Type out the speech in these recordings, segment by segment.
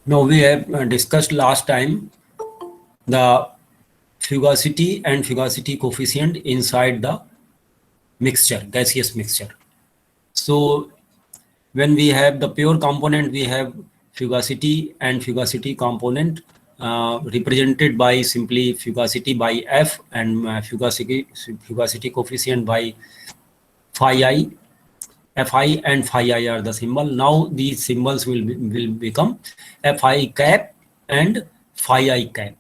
Now we have discussed last time the fugacity and fugacity coefficient inside the mixture, gaseous mixture. So when we have the pure component, we have fugacity and fugacity component represented by simply fugacity by F and fugacity coefficient by phi I. Fi and phi I are the symbol. Now these symbols will become Fi cap and phi I cap.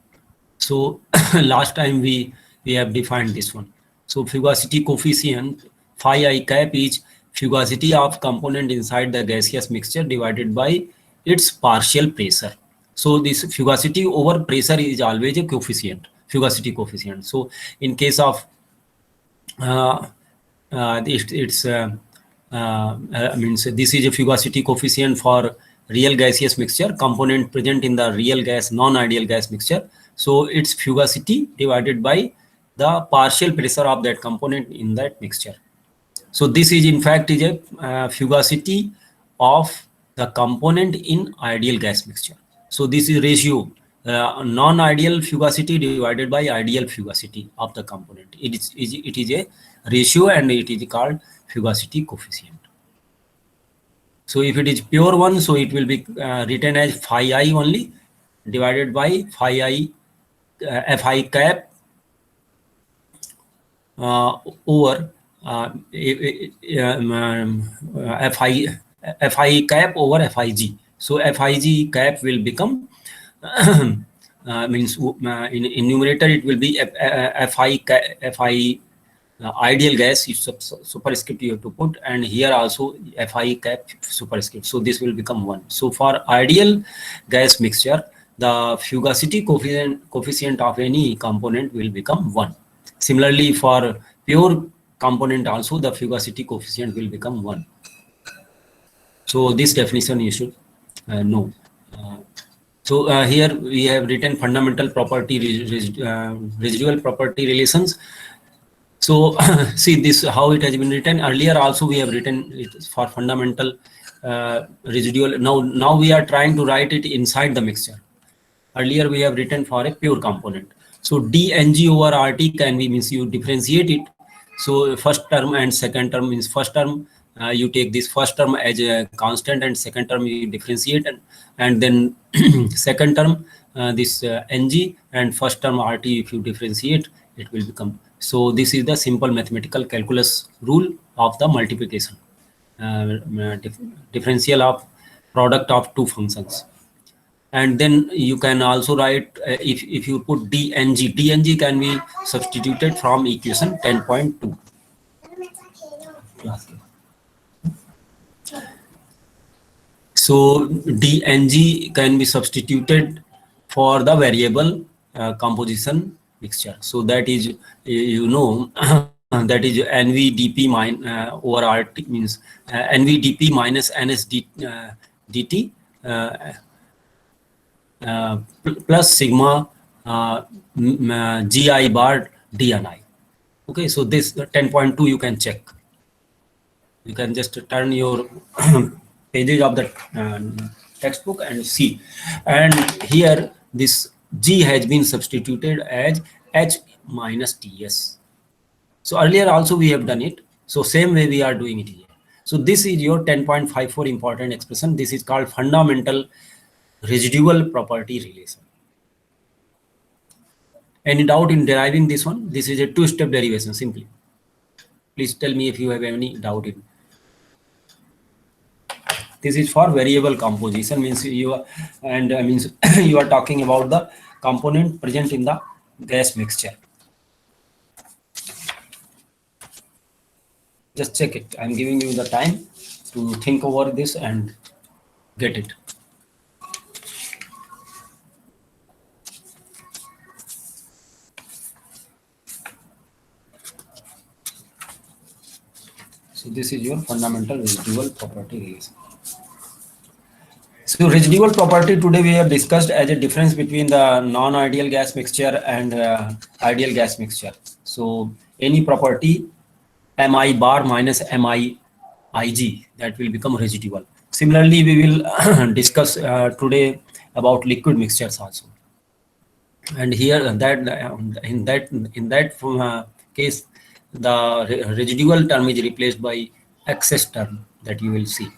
So last time we have defined this one. So fugacity coefficient phi I cap is fugacity of component inside the gaseous mixture divided by its partial pressure. So this fugacity over pressure is always a coefficient, fugacity coefficient. So in case of it's means this is a fugacity coefficient for real gaseous mixture, component present in the real gas non-ideal gas mixture. So it's fugacity divided by the partial pressure of that component in that mixture. So this is in fact is a fugacity of the component in ideal gas mixture. So this is ratio non-ideal fugacity divided by ideal fugacity of the component. It is a ratio and it is called fugacity coefficient. So if it is pure one, so it will be written as phi I only divided by phi I Fi cap over Fi cap over Fig. So Fig cap will become means in numerator it will be Fi ideal gas is superscript you have to put, and here also Fi cap superscript. So this will become 1. So for ideal gas mixture, the fugacity coefficient of any component will become 1. Similarly, for pure component also the fugacity coefficient will become 1. So this definition you should know. So here we have written fundamental property residual property relations. So see this how it has been written. Earlier also we have written it for fundamental residual. Now we are trying to write it inside the mixture. Earlier we have written for a pure component. So dNg over RT can be means you differentiate it. So first term and second term means first term you take this first term as a constant and second term you differentiate, and then second term this Ng and first term RT if you differentiate it will become. So this is the simple mathematical calculus rule of the multiplication, differential of product of two functions. And then you can also write if you put dNg can be substituted from equation 10.2. So dNg can be substituted for the variable composition mixture. So that is you know that is NVdP over RT means NVdP minus NSdt plus sigma Gi bar dni. Okay, so this 10.2 you can check. You can just turn your pages of the textbook and see. And here this G has been substituted as H minus Ts. So earlier also we have done it. So same way we are doing it here. So this is your 10.54 important expression. This is called fundamental residual property relation. Any doubt in deriving this one? This is a two-step derivation simply. Please tell me if you have any doubt in. This is for variable composition, means you are, and means you are talking about the component present in the gas mixture. Just check it. I'm giving you the time to think over this and get it. So this is your fundamental residual property relation. So residual property today we have discussed as a difference between the non-ideal gas mixture and ideal gas mixture. So any property Mi bar minus Mi Ig, that will become residual. Similarly, we will discuss today about liquid mixtures also. And here in that case, the residual term is replaced by excess term that you will see.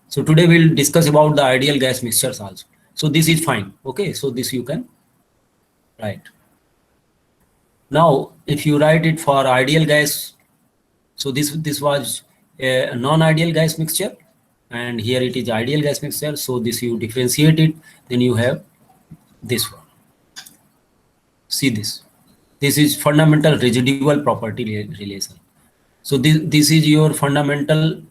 So today we'll discuss about the ideal gas mixtures also. So this is fine. Okay, so this you can write. Now, if you write it for ideal gas, so this was a non-ideal gas mixture, and here it is ideal gas mixture. So this you differentiate it, then you have this one. See this. This is fundamental residual property relation. So this is your fundamental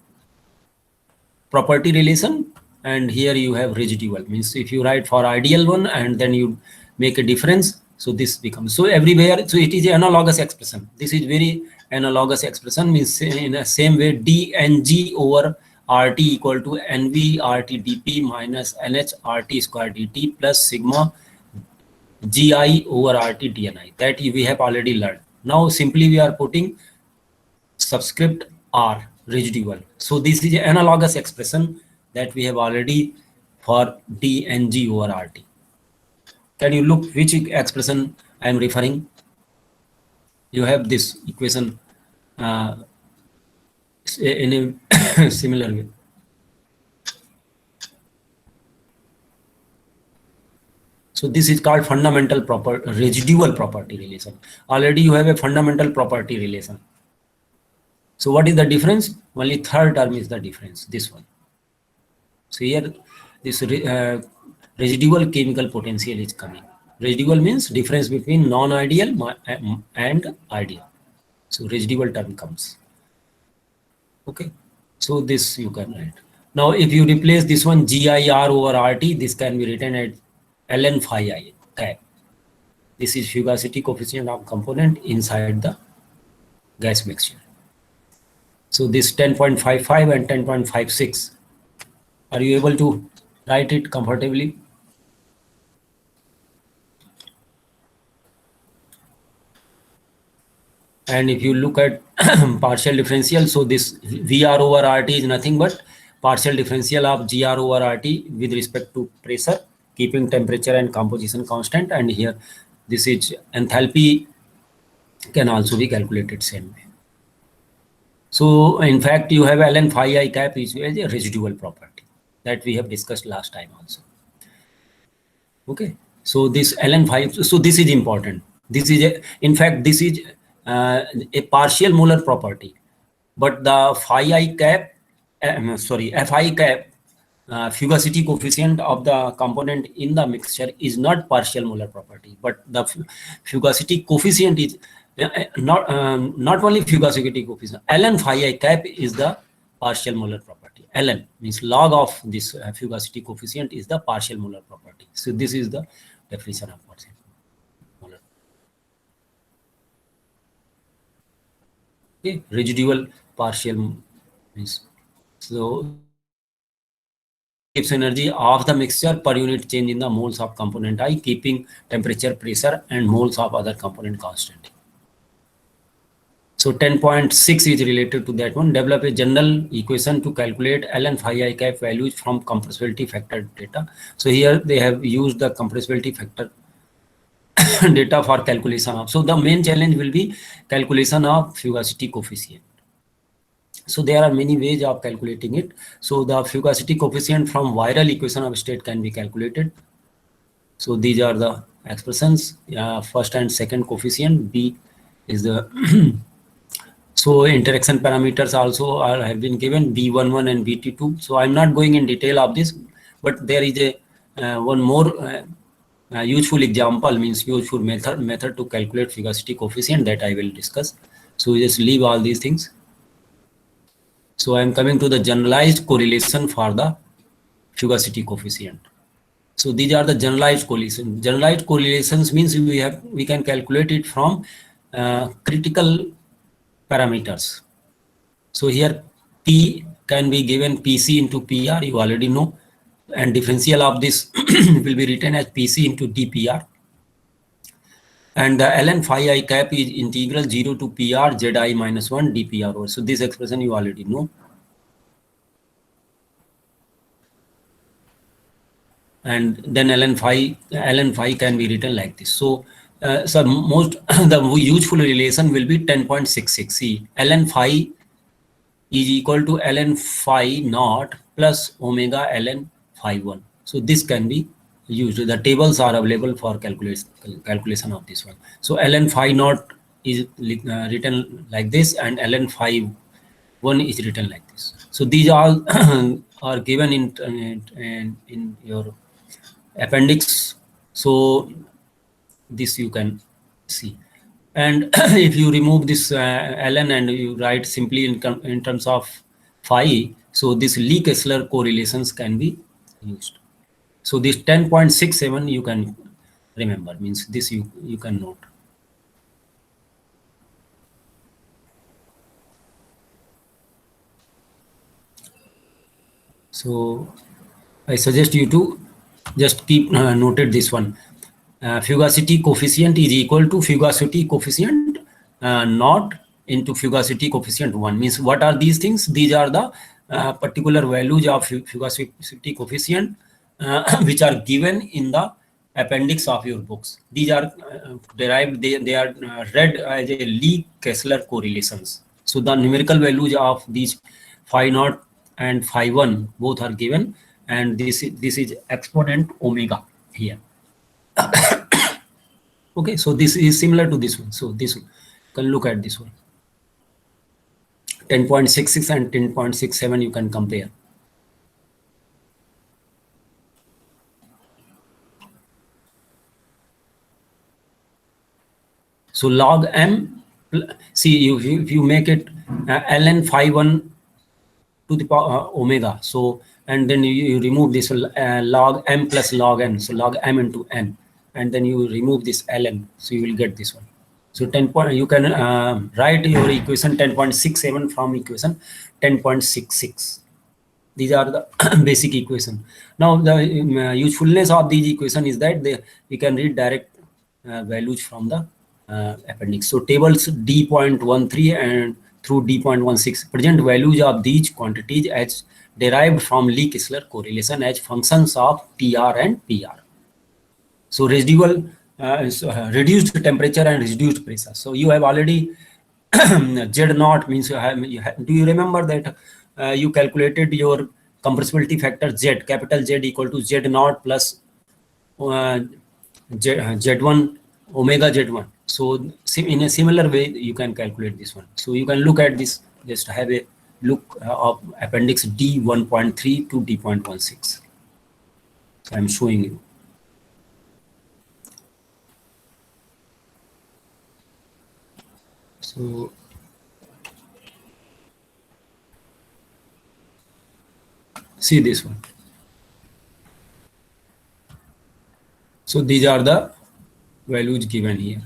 property relation, and here you have residual. Means if you write for ideal one and then you make a difference, so this becomes, so everywhere, so it is an analogous expression. This is very analogous expression, means in the same way dNg over RT equal to NV RT dP minus NH RT square dt plus sigma GI over RT dNi. That we have already learned. Now simply we are putting subscript R residual. So this is an analogous expression that we have already for dNg over RT. Can you look which expression I am referring? You have this equation in a similar way. So this is called fundamental residual property relation. Already you have a fundamental property relation. So what is the difference? Only third term is the difference, this one. So here this residual chemical potential is coming. Residual means difference between non-ideal and ideal. So residual term comes. Okay. So this you can write. Now if you replace this one GIR over RT, this can be written as ln phi I cap. This is fugacity coefficient of component inside the gas mixture. So this 10.55 and 10.56. Are you able to write it comfortably? And if you look at partial differential, so this VR over RT is nothing but partial differential of GR over RT with respect to pressure, keeping temperature and composition constant. And here this is enthalpy can also be calculated same way. So in fact, you have ln phi I cap is a residual property that we have discussed last time also. Okay, so this ln phi, so this is important. This is in fact, this is a partial molar property, but the phi I cap, Fi cap, fugacity coefficient of the component in the mixture is not partial molar property, but the fugacity coefficient is not only fugacity coefficient. Ln phi I cap is the partial molar property. Ln means log of this fugacity coefficient is the partial molar property. So this is the definition of partial molar. Okay, residual partial means so gives energy of the mixture per unit change in the moles of component I, keeping temperature, pressure, and moles of other component constant. So 10.6 is related to that one. Develop a general equation to calculate ln phi I cap values from compressibility factor data. So here they have used the compressibility factor data for calculation of. So the main challenge will be calculation of fugacity coefficient. So there are many ways of calculating it. So the fugacity coefficient from viral equation of state can be calculated. So these are the expressions. First and second coefficient. B is the so interaction parameters also have been given, B11 and BT2. So I'm not going in detail of this, but there is a one more useful example, means useful method to calculate fugacity coefficient that I will discuss. So just leave all these things. So I am coming to the generalized correlation for the fugacity coefficient. So these are the generalized correlations. Generalized correlations means we can calculate it from critical parameters. So here P can be given PC into PR, you already know, and differential of this will be written as PC into dPr. And the ln phi I cap is integral 0 to PR Zi minus 1 dPr over. So this expression you already know. and then ln phi can be written like this. So so most the useful relation will be 10.66. See, ln phi is equal to ln phi naught plus omega ln phi 1. So this can be used. The tables are available for calculation of this one. So ln phi naught is written like this, and ln phi 1 is written like this. So these all are given in your appendix. So this you can see. And if you remove this ln and you write simply in terms of phi, so this Lee-Kessler correlations can be used. So this 10.67 you can remember, means this you can note. So I suggest you to just keep noted this one. Fugacity coefficient is equal to fugacity coefficient naught into fugacity coefficient 1. Means what are these things? These are the particular values of fugacity coefficient which are given in the appendix of your books. These are derived, they are read as a Lee-Kessler correlations. So the numerical values of these phi naught and phi 1 both are given, and this is exponent omega here. Okay, so this is similar to this one. So this one, you can look at this one. 10.66 and 10.67 you can compare. So log m, see if you make it ln phi 1 to the power omega, so and then you remove this log m plus log n, so log m into n, and then you remove this ln, so you will get this one. So 10 point, you can write your equation 10.67 from equation 10.66. These are the basic equation. Now the usefulness of these equation is that you can read direct values from the appendix. So tables D.13 and through D.16 present values of these quantities as derived from Lee-Kessler correlation as functions of TR and PR. So residual reduced temperature and reduced pressure. So you have already Z naught means do you remember that you calculated your compressibility factor Z, capital Z equal to Z naught plus Z1 omega Z1. So in a similar way you can calculate this one. So you can look at this, just have a look of appendix D1.3 to D.16. So I'm showing you. So see this one. So these are the values given here.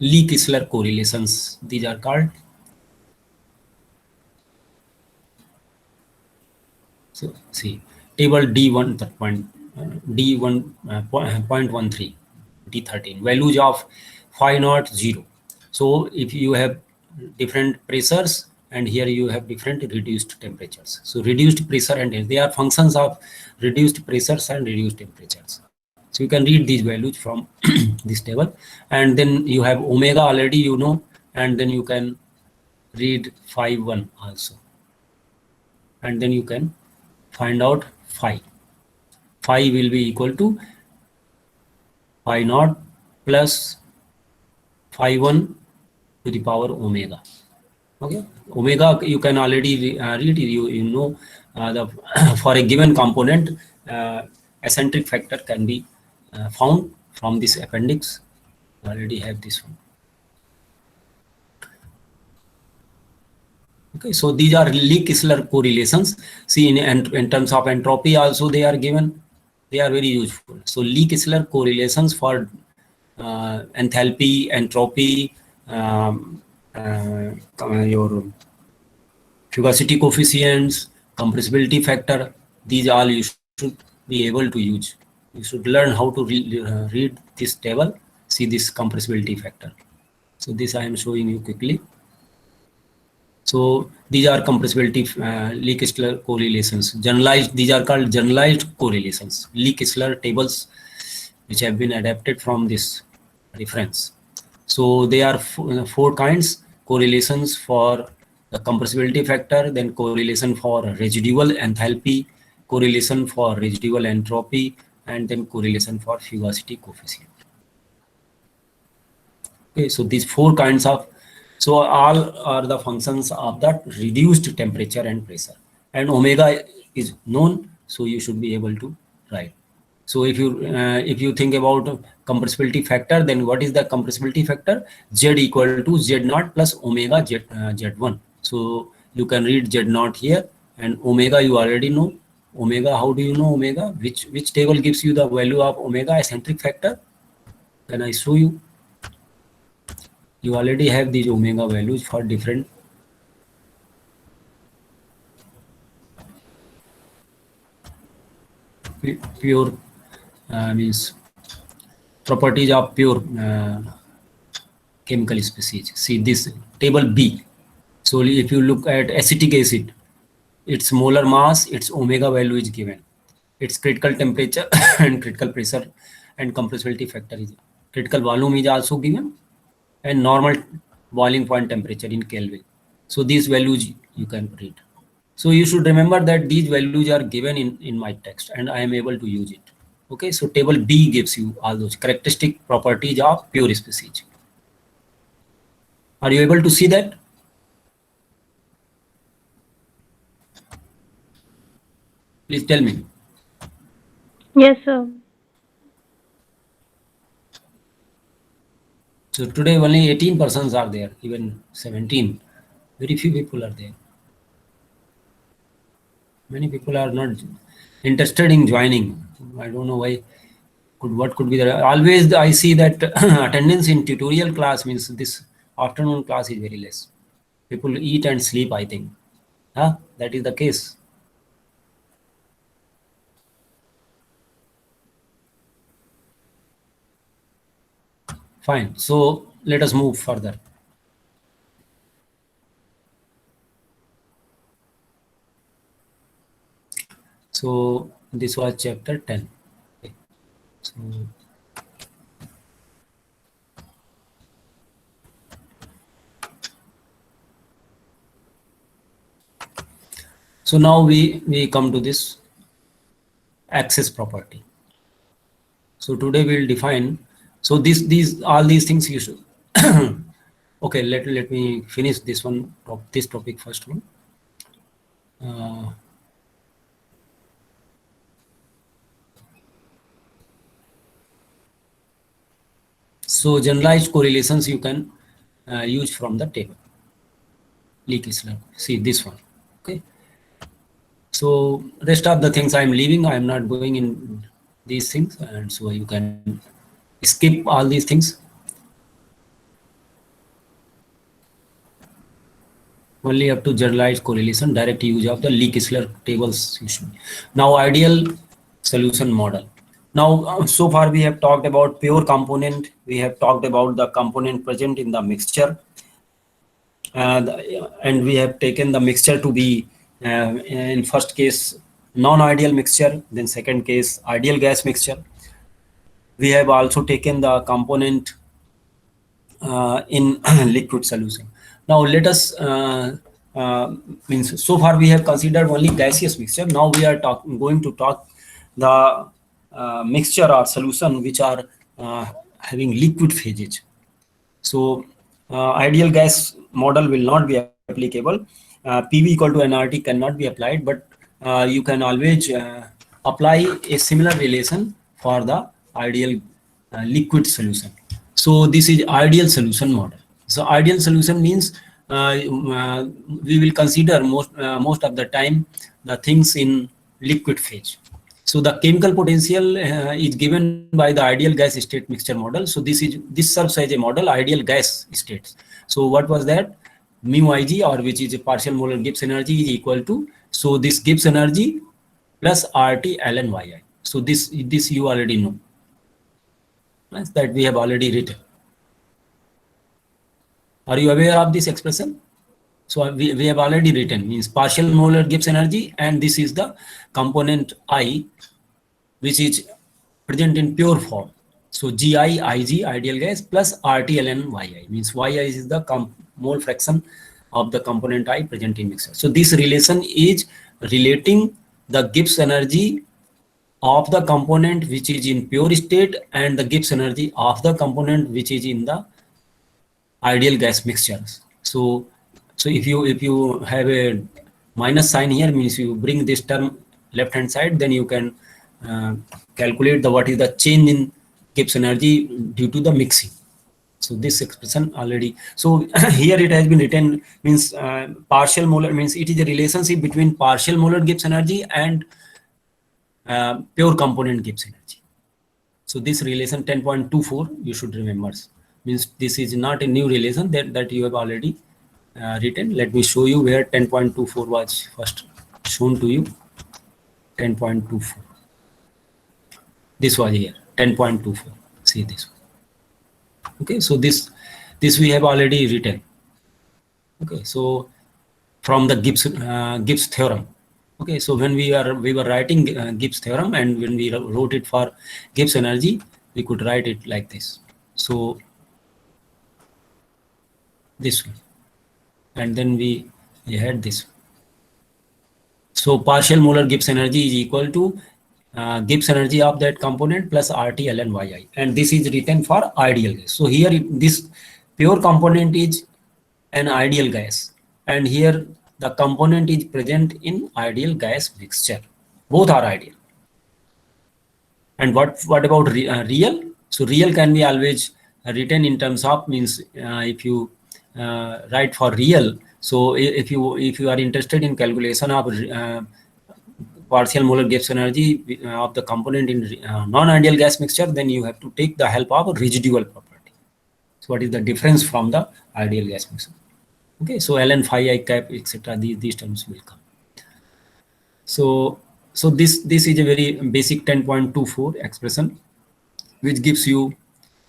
Lee-Kessler correlations, these are called. So see table D1.13 D13 values of phi naught 0. So if you have different pressures and here you have different reduced temperatures. So reduced pressure and they are functions of reduced pressures and reduced temperatures. So you can read these values from this table, and then you have omega already you know, and then you can read phi 1 also, and then you can find out phi. Phi will be equal to phi naught plus phi 1 to the power omega. Okay, omega you can already read, you know the for a given component eccentric factor can be found from this appendix. I already have this one. Okay, so these are Lee-Kessler correlations. See in terms of entropy also they are given. They are very useful. So Lee-Kessler correlations for enthalpy, entropy, your fugacity coefficients, compressibility factor, these all you should be able to use. You should learn how to read this table, see this compressibility factor. So this I am showing you quickly. So these are compressibility Lee-Kistler correlations. Generalized, these are called generalized correlations. Lee-Kistler tables which have been adapted from this reference. So they are four kinds: correlations for the compressibility factor, then correlation for residual enthalpy, correlation for residual entropy, and then correlation for fugacity coefficient. Okay, so these four kinds of, so all are the functions of that reduced temperature and pressure, and omega is known, so you should be able to write. So if you think about compressibility factor, then what is the compressibility factor? Z equal to Z naught plus omega Z1. So you can read Z naught here, and omega you already know. Omega, how do you know omega? Which table gives you the value of omega eccentric factor? Can I show you? You already have these omega values for different pure means properties of pure chemical species. See this table B. So if you look at acetic acid, its molar mass, its omega value is given. Its critical temperature and critical pressure and compressibility factor is critical volume is also given, and normal boiling point temperature in Kelvin. So these values you can read. So you should remember that these values are given in my text and I am able to use it. Okay, so table B gives you all those characteristic properties of pure species. Are you able to see that? Please tell me. Yes, sir. So today only 18 persons are there, even 17. Very few people are there. Many people are not interested in joining. I don't know why. What could be there? Always I see that attendance in tutorial class means this afternoon class is very less. People eat and sleep, I think. Huh? That is the case. Fine. So let us move further. So this was chapter 10. Okay. So now we come to this access property. So today we'll define. So these all these things you should. Okay, let me finish this one. This topic first one. So generalized correlations you can use from the table. Lee-Kistler. See this one. Okay. So rest of the things I'm leaving. I'm not going in these things, and so you can skip all these things. Only up to generalized correlation, direct use of the Lee-Kistler tables. Now ideal solution model. Now so far we have talked about pure component. We have talked about the component present in the mixture. And we have taken the mixture to be in first case non-ideal mixture, then second case ideal gas mixture. We have also taken the component in liquid solution. Now let us means so far we have considered only gaseous mixture. Now we are going to talk the mixture or solution which are having liquid phases. So ideal gas model will not be applicable. PV equal to nRT cannot be applied, but you can always apply a similar relation for the ideal liquid solution. So this is ideal solution model. So ideal solution means we will consider most of the time the things in liquid phase. So the chemical potential is given by the ideal gas state mixture model. So this serves as a model ideal gas states. So what was that? Mu Ig, or which is a partial molar Gibbs energy, is equal to, so this Gibbs energy plus RT ln Yi. So this you already know. That we have already written. Are you aware of this expression? So we have already written, means partial molar Gibbs energy, and this is the component I, which is present in pure form. So Gi, Ig, ideal gas, plus RT, ln, Yi, means Yi is the mole fraction of the component I present in mixture. So this relation is relating the Gibbs energy of the component which is in pure state and the Gibbs energy of the component which is in the ideal gas mixtures. So if you have a minus sign here, means you bring this term left hand side, then you can calculate the what is the change in Gibbs energy due to the mixing. So this expression already. So here it has been written, means partial molar, means it is a relationship between partial molar Gibbs energy and pure component Gibbs energy. So this relation 10.24 you should remember, means this is not a new relation that you have already written. Let me show you where 10.24 was first shown to you. 10.24. This was here 10.24. See this one. Okay, so this we have already written. Okay, so from the Gibbs theorem. Okay, so when we were writing Gibbs theorem, and when we wrote it for Gibbs energy, we could write it like this. So this one, and then we had this. So partial molar Gibbs energy is equal to Gibbs energy of that component plus RT ln Yi, and this is written for ideal gas. So here this pure component is an ideal gas, and here the component is present in ideal gas mixture. Both are ideal. And what about real? So real can be always written in terms of, means if you write for real. So if you are interested in calculation of partial molar Gibbs energy of the component in non-ideal gas mixture, then you have to take the help of residual property. So what is the difference from the ideal gas mixture? Okay, so ln phi I cap, etc. These terms will come. So this is a very basic 10.24 expression, which gives you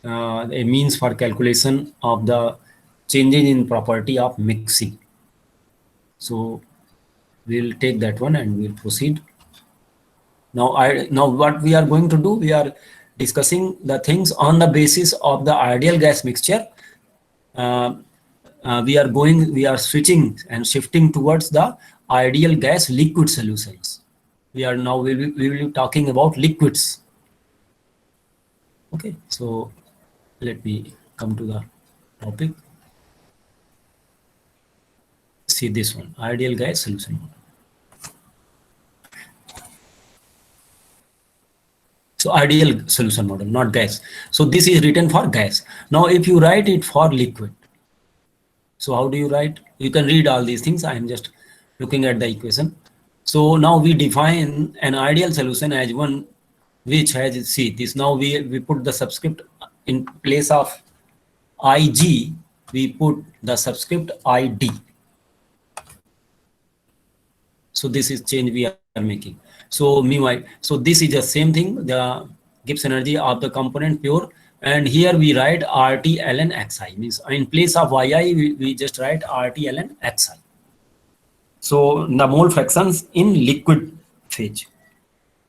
a means for calculation of the changes in property of mixing. So we'll take that one and we'll proceed. Now what we are going to do, we are discussing the things on the basis of the ideal gas mixture. We are switching and shifting towards the ideal gas liquid solutions. We will be talking about liquids. Okay, so let me come to the topic. See this one, ideal gas solution model. So ideal solution model, not gas. So this is written for gas. Now if you write it for liquid, so how do you write? You can read all these things. I am just looking at the equation. So now we define an ideal solution as one which has, see this, now we put the subscript in place of Ig, we put the subscript Id. So this is change we are making. So meanwhile, so this is the same thing, the Gibbs energy of the component pure, and here we write RT ln Xi, means in place of Yi we just write RT ln Xi. So the mole fractions in liquid phase,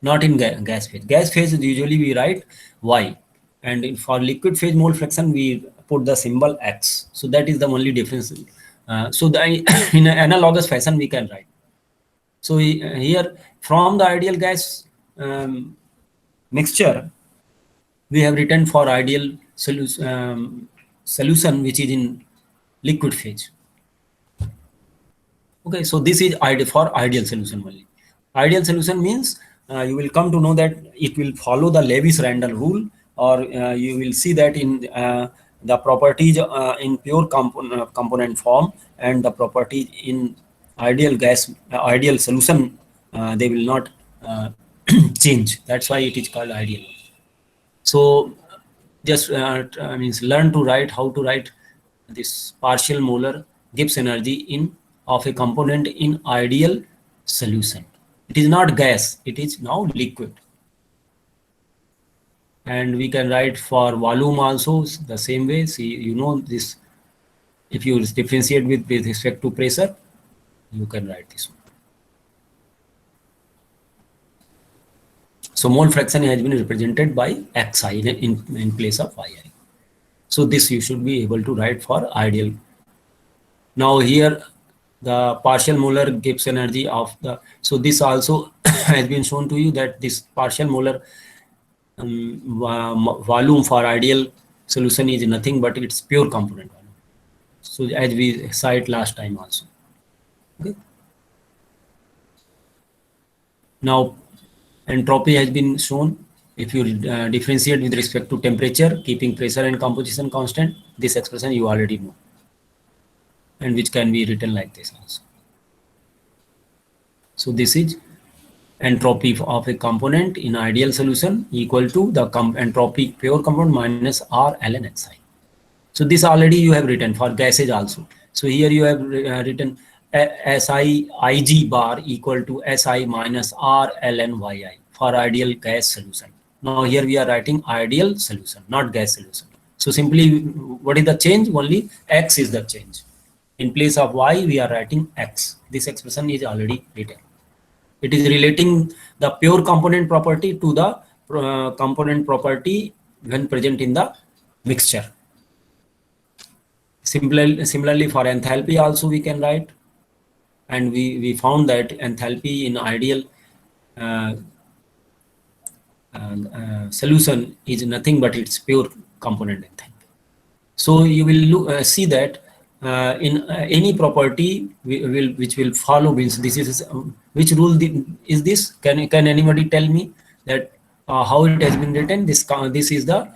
not in gas phase. Gas phase usually we write Y, and for liquid phase mole fraction we put the symbol X. So that is the only difference. So in an analogous fashion we can write. So here from the ideal gas mixture, we have written for ideal solution which is in liquid phase. Okay, so this is for ideal solution only. Ideal solution means you will come to know that it will follow the Lewis-Randall rule, or you will see that in the properties in pure component form and the properties in ideal gas, ideal solution, they will not change. That's why it is called ideal. So just means learn to write how to write this partial molar Gibbs energy in of a component in ideal solution. It is not gas, it is now liquid. And we can write for volume also the same way. See, you know this if you differentiate with respect to pressure, you can write this one. So mole fraction has been represented by xi in place of yi. So this you should be able to write for ideal. Now here the partial molar Gibbs energy of the, so this also has been shown to you that this partial molar volume for ideal solution is nothing but its pure component volume. So as we cite last time also. Okay. Now entropy has been shown. If you differentiate with respect to temperature, keeping pressure and composition constant, this expression you already know, and which can be written like this also. So this is entropy of a component in ideal solution equal to the entropy pure component minus R ln xi. So this already you have written for gases also. So here you have written Si Ig bar equal to Si minus R ln yi for ideal gas solution. Now here we are writing ideal solution, not gas solution. So simply what is the change? Only x is the change. In place of y we are writing x. This expression is already written. It is relating the pure component property to the component property when present in the mixture. Similarly for enthalpy also we can write, and we found that enthalpy in ideal solution is nothing but its pure component enthalpy. So you will see that in any property which will follow means this is which rule is this? Can anybody tell me that how it has been written? This is the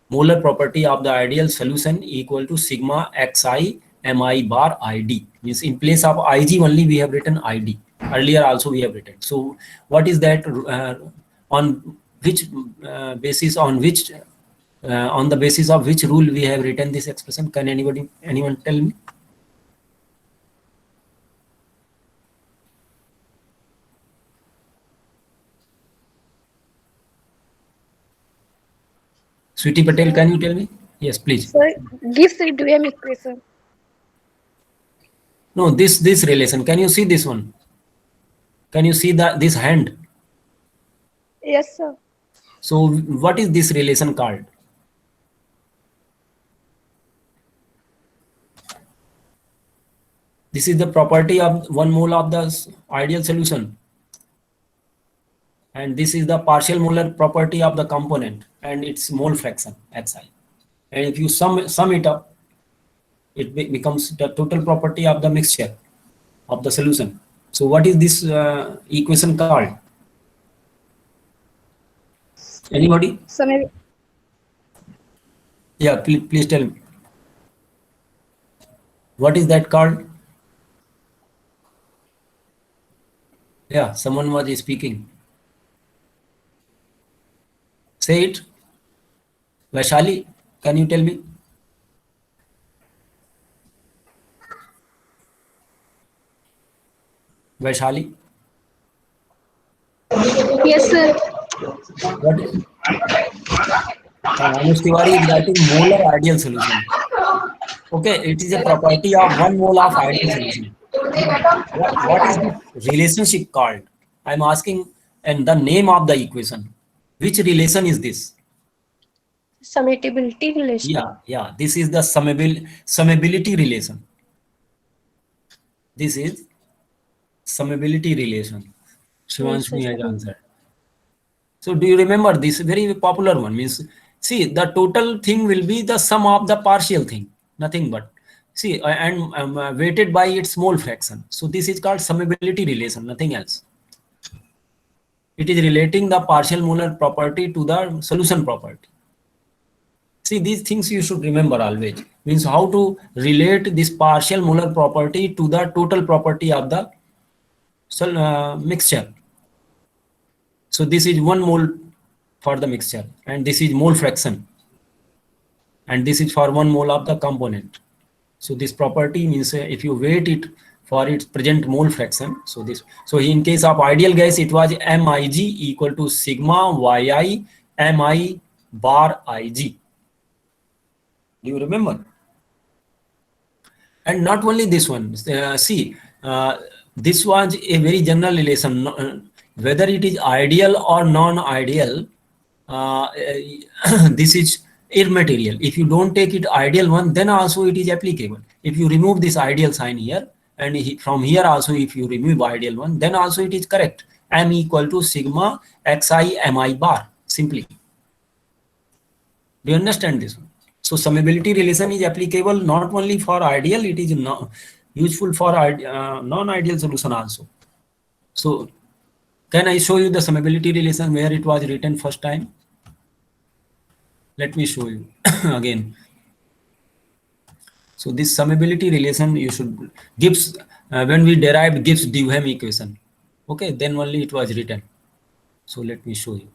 molar property of the ideal solution equal to sigma xi mi bar id. Means in place of ig only we have written id. Earlier also we have written. So what is that? On which basis? On the basis of which rule we have written this expression? Can anyone tell me? Sweetie Patel, can you tell me? Yes, please. Sir, Gibbs reduced equation. No, this relation. Can you see this one? Can you see this hand? Yes, sir. So what is this relation called? This is the property of 1 mole of the ideal solution. And this is the partial molar property of the component and its mole fraction xi. And if you sum it up, it becomes the total property of the mixture of the solution. So what is this equation called? Anybody? Yeah, please tell me. What is that called? Yeah, someone was speaking. Say it. Vaishali, can you tell me? Vaishali? Yes, sir. What? Anush Tiwari is writing molar ideal solution. Okay, it is a property of 1 mole of ideal solution. What is this relationship called? I'm asking, and the name of the equation. Which relation is this? Summatability relation. Yeah. This is the summability relation. This is summability relation. Shivanshmi has answered. So do you remember this very popular one? Means, see, the total thing will be the sum of the partial thing, nothing but. See, and weighted by its mole fraction. So this is called summability relation, nothing else. It is relating the partial molar property to the solution property. See, these things you should remember always. Means how to relate this partial molar property to the total property of the mixture. So this is 1 mole for the mixture, and this is mole fraction, and this is for 1 mole of the component. So this property means if you weight it for its present mole fraction, so in case of ideal gas it was Mig equal to sigma yi mi bar Ig. Do you remember? And not only this one, see, this was a very general relation. Whether it is ideal or non-ideal, this is immaterial. If you don't take it ideal one, then also it is applicable. If you remove this ideal sign here, and from here also if you remove ideal one, then also it is correct. M equal to sigma xi mi bar, simply. Do you understand this one? So summability relation is applicable not only for ideal, it is useful for non-ideal solution also. So can I show you the summability relation where it was written first time? Let me show you again. So this summability relation you should Gibbs when we derived Gibbs-Duhem equation, okay, then only it was written. So let me show you.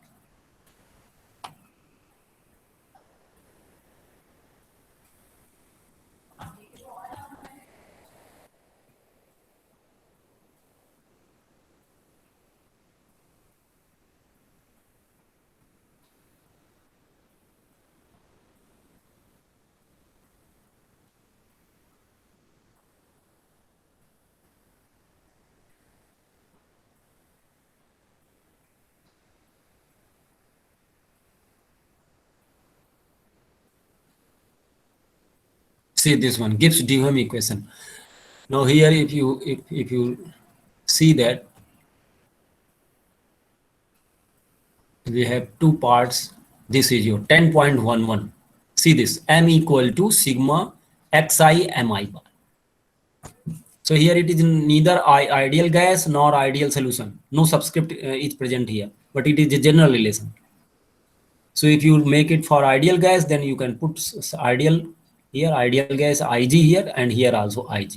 See this one, Gibbs-Duhem equation. Now here if you see that we have two parts. This is your 10.11. See this, M equal to sigma xi mi bar. So here it is neither ideal gas nor ideal solution. No subscript is present here, but it is a general relation. So if you make it for ideal gas, then you can put ideal here, ideal gas Ig here, and here also Ig.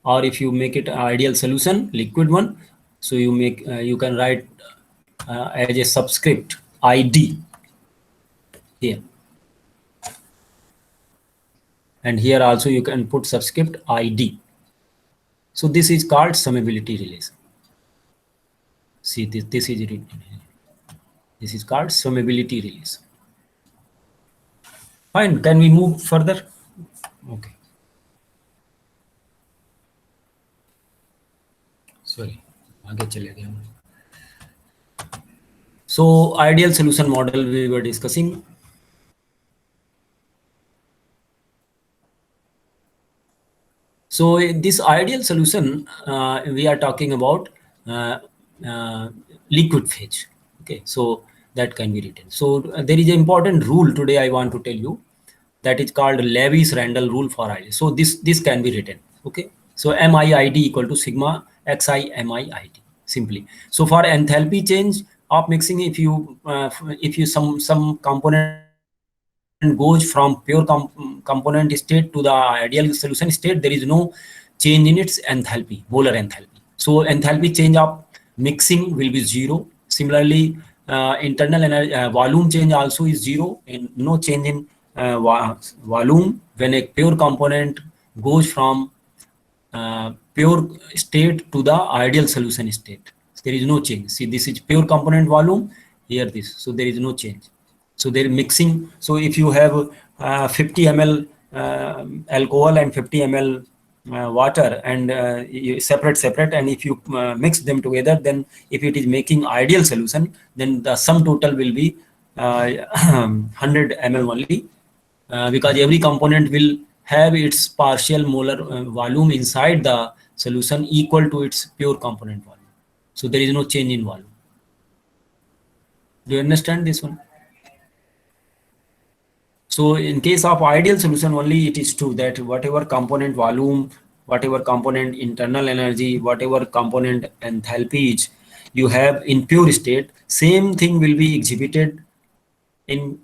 Or if you make it ideal solution, liquid one, so you make you can write as a subscript Id here, and here also you can put subscript Id. So this is called summability relation. See this is written here. This is called summability relation. Fine. Can we move further? Okay. Sorry. आगे चले गए हम. So ideal solution model we were discussing. So this ideal solution we are talking about liquid phase. Okay, so that can be written. So there is an important rule today I want to tell you, that is called Lewis-Randall rule for ideal. So this can be written. Okay, so MIID equal to sigma xi MIID simply. So for enthalpy change of mixing, if you some component goes from pure component state to the ideal solution state, there is no change in its enthalpy, molar enthalpy. So enthalpy change of mixing will be 0. Similarly, internal energy, volume change also is 0, and no change in volume when a pure component goes from pure state to the ideal solution state. There is no change. See, this is pure component volume, here this, so there is no change. So they're mixing. So if you have 50 ml alcohol and 50 ml water, and you separate, and if you mix them together, then if it is making ideal solution, then the sum total will be 100 ml only, because every component will have its partial molar volume inside the solution equal to its pure component volume. So there is no change in volume. Do you understand this one? So in case of ideal solution only, it is true that whatever component volume, whatever component internal energy, whatever component enthalpy you have in pure state, same thing will be exhibited in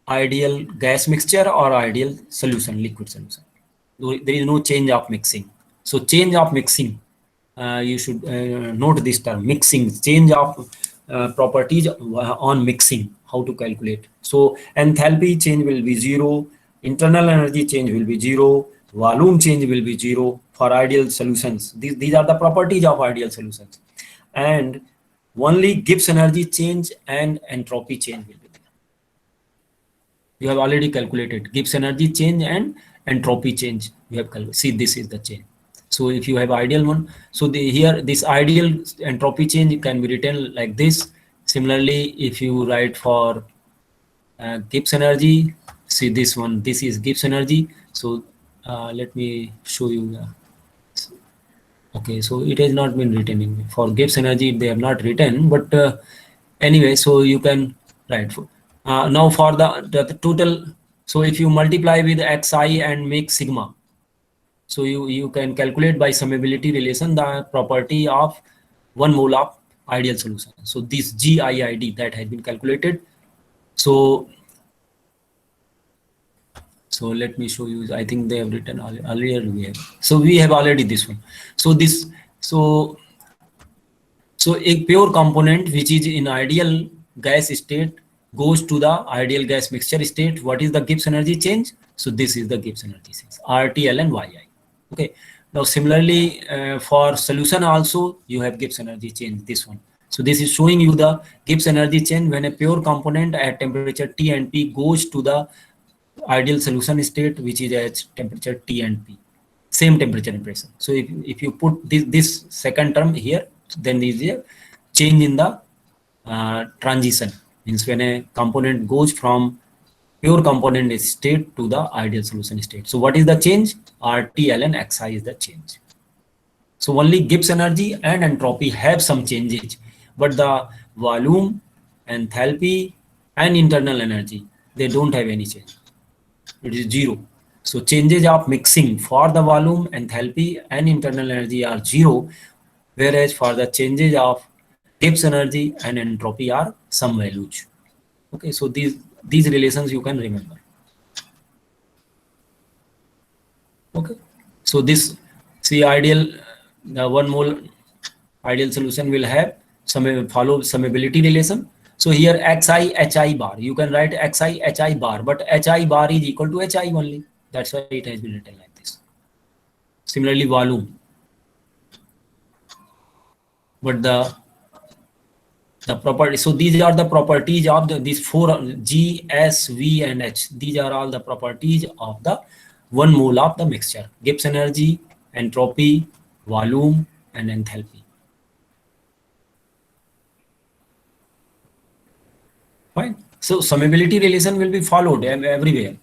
ideal gas mixture or ideal solution, liquid solution. There is no change of mixing. So change of mixing, you should note this term, mixing, change of properties on mixing, how to calculate. So enthalpy change will be 0, internal energy change will be 0, volume change will be 0 for ideal solutions. These are the properties of ideal solutions. And only Gibbs energy change and entropy change will be there. You have already calculated Gibbs energy change and entropy change you have calculated. See, this is the change. So if you have ideal one, so here this ideal entropy change can be written like this. Similarly, if you write for Gibbs energy, see this one, this is Gibbs energy. So let me show you. Okay, so it has not been written in for Gibbs energy. They have not written, but anyway, so you can write for now for the total. So if you multiply with xi and make sigma, so you can calculate by summability relation the property of 1 mole of ideal solution. So this GIID that has been calculated. So let me show you. I think they have written earlier. We have already this one. So this so a pure component which is in ideal gas state goes to the ideal gas mixture state. What is the Gibbs energy change? So this is the Gibbs energy change, RTL and YI. Okay. Now similarly for solution also you have Gibbs energy change, this one. So this is showing you the Gibbs energy change when a pure component at temperature T and P goes to the ideal solution state, which is at temperature T and P, same temperature and pressure. So if you put this second term here, then there is a change in the transition, means when a component goes from pure component state to the ideal solution state. So what is the change? RT, Ln, Xi is the change. So only Gibbs energy and entropy have some changes, but the volume, enthalpy, and internal energy, they don't have any change. It is zero. So changes of mixing for the volume, enthalpy, and internal energy are zero, whereas for the changes of Gibbs energy and entropy are some values. Okay, so these relations you can remember. Okay, so this, see, ideal, the 1 mole ideal solution will have follow summability relation. So here Xi Hi bar, you can write Xi Hi bar, but Hi bar is equal to Hi only. That's why it has been written like this. Similarly, volume, but the property. So these are the properties of these four G, S, V, and H. These are all the properties of the 1 mole of the mixture: Gibbs energy, entropy, volume, and enthalpy. Fine. So summability relation will be followed everywhere.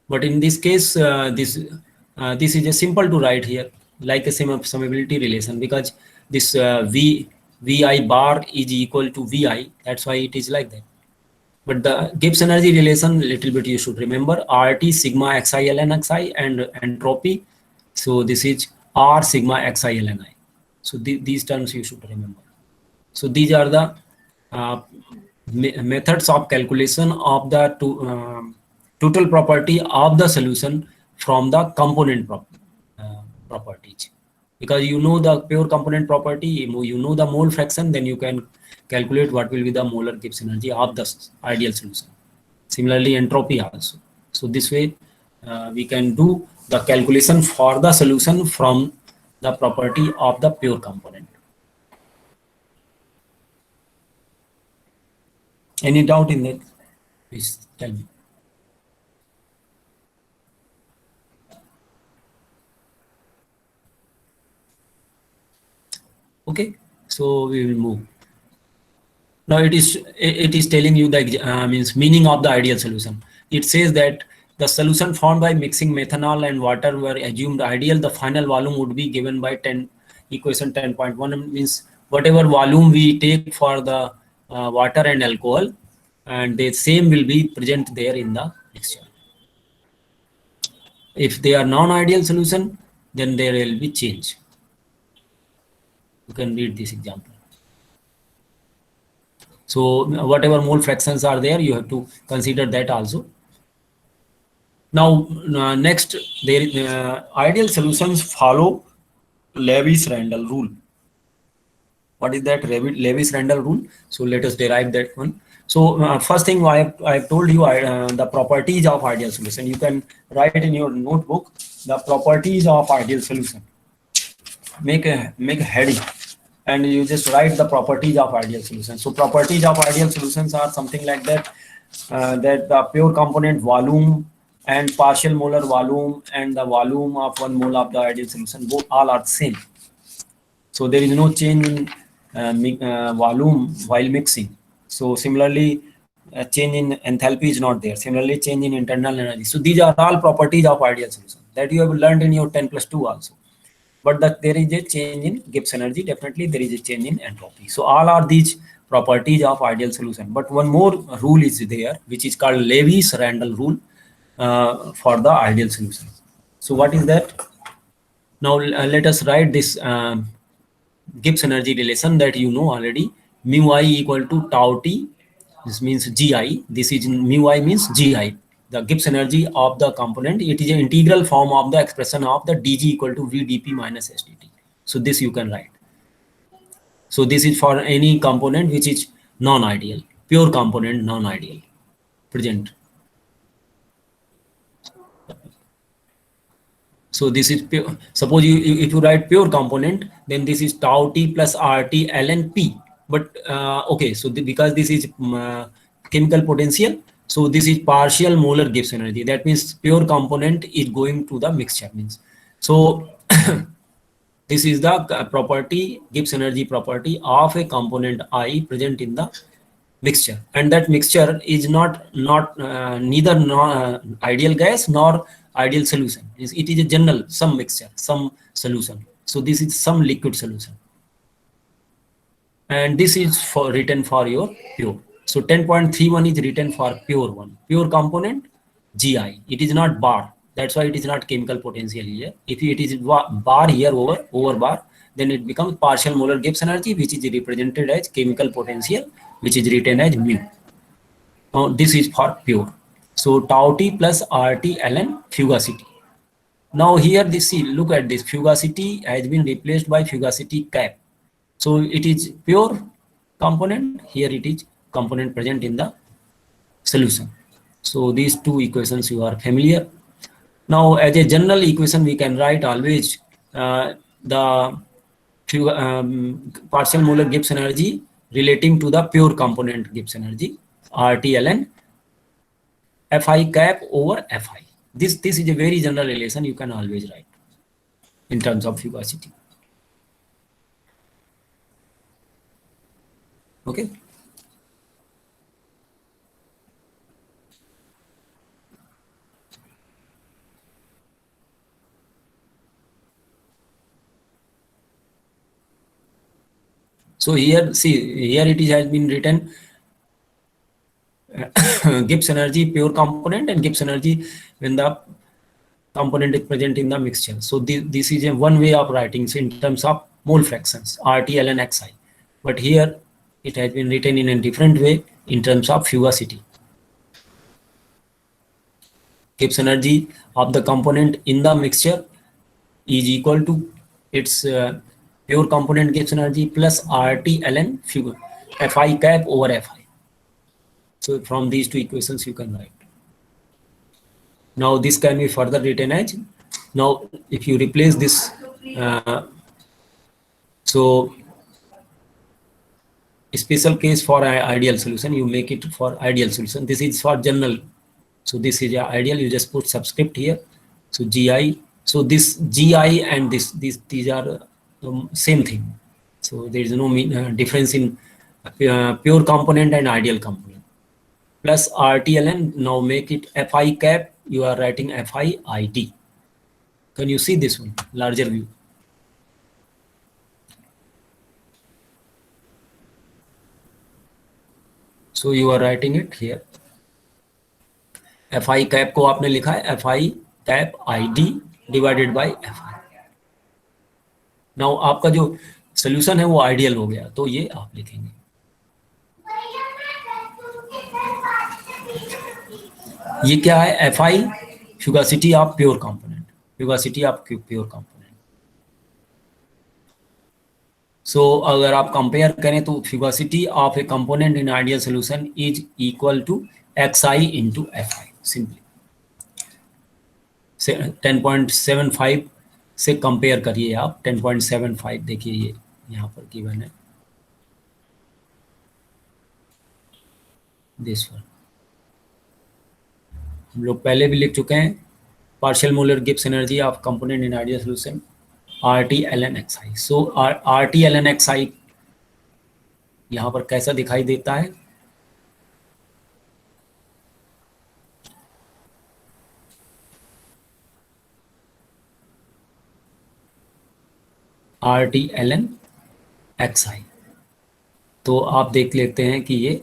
But in this case, this is a simple to write here, like a summability relation, because this Vi bar is equal to Vi. That's why it is like that. But the Gibbs energy relation, little bit you should remember: RT sigma Xi Ln Xi, and entropy. So this is R sigma Xi Ln I. So these terms you should remember. So these are the methods of calculation of the total property of the solution from the component properties. Because you know the pure component property, you know the mole fraction, then you can calculate what will be the molar Gibbs energy of the ideal solution. Similarly, entropy also. So this way we can do the calculation for the solution from the property of the pure component. Any doubt in that? Please tell me. Okay, so we will move. Now it is telling you the means meaning of the ideal solution. It says that the solution formed by mixing methanol and water were assumed ideal. The final volume would be given by equation 10.1, means whatever volume we take for the water and alcohol, and the same will be present there in the mixture. If they are non-ideal solution, then there will be change. You can read this example. So whatever mole fractions are there, you have to consider that also. Now next, ideal solutions follow Lewis-Randall rule. What is that Lewis-Randall rule? So let us derive that one. So first thing I have told you the properties of ideal solution. You can write in your notebook the properties of ideal solution. Make a heading, and you just write the properties of ideal solution. So properties of ideal solutions are something like that: that the pure component volume, and partial molar volume and the volume of 1 mole of the ideal solution, both all are same. So there is no change in volume while mixing. So similarly, change in enthalpy is not there. Similarly, change in internal energy. So these are all properties of ideal solution that you have learned in your 10+2 also. But that there is a change in Gibbs energy. Definitely there is a change in entropy. So all are these properties of ideal solution. But one more rule is there, which is called Lewis-Randall rule for the ideal solution. So what is that? Now let us write this Gibbs energy relation that you know already. Mu I equal to tau T. This means Gi. This is mu I means Gi. The Gibbs energy of the component. It is an integral form of the expression of the dg equal to v dp minus s dt. So this you can write. So this is for any component which is non-ideal, pure component non-ideal present. So this is pure. Suppose if you write pure component, then this is tau T plus RT ln P. But okay, so because this is chemical potential, so this is partial molar Gibbs energy. That means pure component is going to the mixture means. So this is the property, Gibbs energy property of a component I present in the mixture, and that mixture is not neither ideal gas nor ideal solution. It is a general some mixture, some solution. So this is some liquid solution, and this is for written for your pure. So 10.31 is written for pure one, pure component Gi. It is not bar. That's why it is not chemical potential here. If it is bar here over bar, then it becomes partial molar Gibbs energy, which is represented as chemical potential, which is written as mu. Now this is for pure. So tau T plus RT ln fugacity. Now here this, see, look at this, fugacity has been replaced by fugacity cap. So it is pure component, here it is component present in the solution. So these two equations you are familiar. Now as a general equation we can write always the partial molar Gibbs energy relating to the pure component Gibbs energy, RT ln Fi cap over Fi. This is a very general relation you can always write in terms of fugacity. Okay. So here, see, here it is has been written Gibbs energy pure component and Gibbs energy when the component is present in the mixture. So this is a one way of writing, so in terms of mole fractions, RT ln Xi. But here it has been written in a different way in terms of fugacity. Gibbs energy of the component in the mixture is equal to its pure component Gibbs energy plus RT ln Fi cap over Fi. So from these two equations you can write. Now this can be further written as, now if you replace this, so a special case for an ideal solution, you make it for ideal solution. This is for general. So this is ideal, you just put subscript here. So Gi, so this Gi and these are same thing. So there is no difference in pure component and ideal component. Plus RTLN, now make it Fi cap, you are writing Fi ID. Can you see this one, larger view? So you are writing it here. Fi cap को आपने लिखा है Fi cap ID divided by Fi. Now आपका जो solution है वो ideal हो गया, तो ये आप लिखेंगे. ये क्या है? Fi fugacity of pure component, fugacity of pure component. So अगर आप कंपेयर करें तो fugacity of a component in ideal solution is equal to Xi into Fi simply. 10.75 से कंपेयर करिए आप. 10.75 देखिए ये यहाँ पर गिवन है, this one. हम लोग पहले भी लिख चुके हैं, partial molar Gibbs energy of component in ideal solution RT-ln(xi). So RT-ln(xi) यहाँ पर कैसा दिखाई देता है? RT-ln(xi). तो आप देख लेते हैं कि ये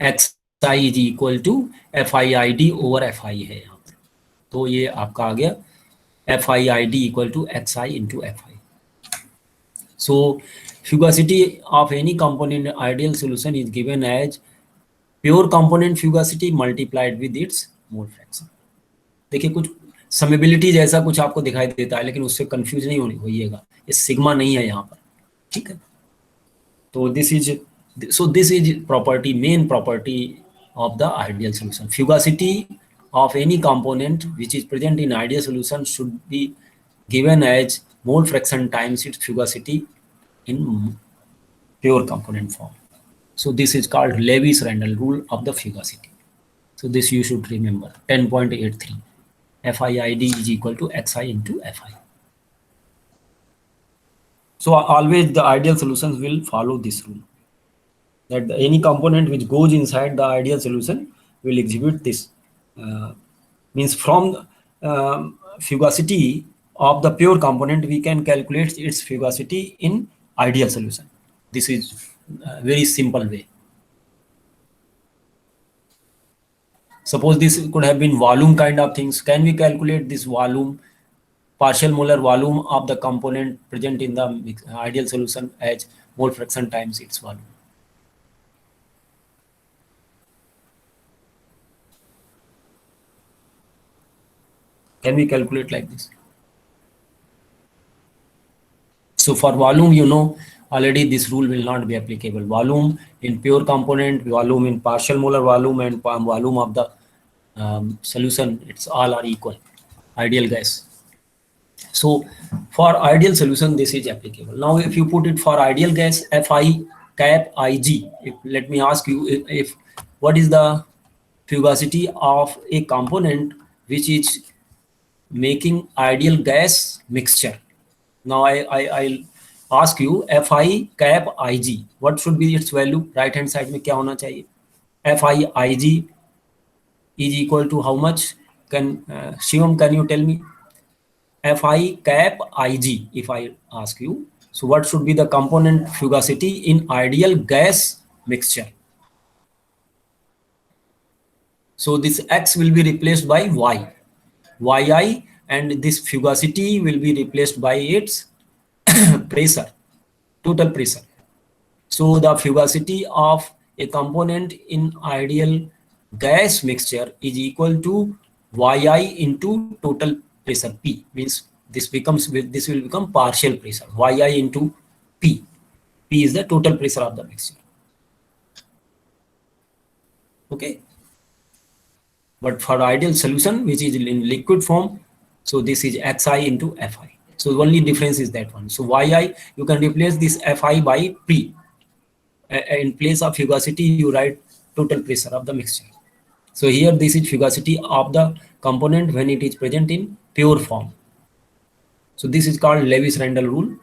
xi is equal to FIID over FI है यहाँ पर। तो ये आपका आ गया FIID equal to xi into FI। So fugacity of any component in ideal solution is given as pure component fugacity multiplied with its mole fraction। देखिए कुछ समेबिलिटी जैसा कुछ आपको दिखाई देता है, लेकिन उससे कंफ्यूज नहीं होइएगा, ये सिग्मा नहीं है यहाँ पर, ठीक है। तो this is property, main property of the ideal solution. Fugacity of any component which is present in ideal solution should be given as mole fraction times its fugacity in pure component form. So this is called Lewis-Randall rule of the fugacity. So this you should remember. 10.83. FIID is equal to xi into FI. So always the ideal solutions will follow this rule, that any component which goes inside the ideal solution will exhibit this. Means from fugacity of the pure component, we can calculate its fugacity in ideal solution. This is a very simple way. Suppose this could have been volume kind of things. Can we calculate this volume, partial molar volume of the component present in the ideal solution as mole fraction times its volume? Can we calculate like this? So for volume, you know, already this rule will not be applicable. Volume in pure component, volume in partial molar volume, and volume of the solution, it's all are equal, ideal gas. So for ideal solution, this is applicable. Now, if you put it for ideal gas, Fi cap Ig, let me ask you, if what is the fugacity of a component which is making ideal gas mixture? Now I'll ask you Fi cap Ig, what should be its value? Right hand side में क्या होना चाहिए? Fi Ig is equal to how much? Can Shivam, can you tell me? Fi cap Ig, if I ask you, so what should be the component fugacity in ideal gas mixture? So this X will be replaced by Y, Yi, and this fugacity will be replaced by its pressure, total pressure. So the fugacity of a component in ideal gas mixture is equal to Yi into total pressure P. Means this will become partial pressure, Yi into P. P is the total pressure of the mixture. Okay. But for ideal solution, which is in liquid form, so this is Xi into Fi. So the only difference is that one. So Yi, you can replace this Fi by P. In place of fugacity, you write total pressure of the mixture. So here this is fugacity of the component when it is present in pure form. So this is called Lewis-Randall rule.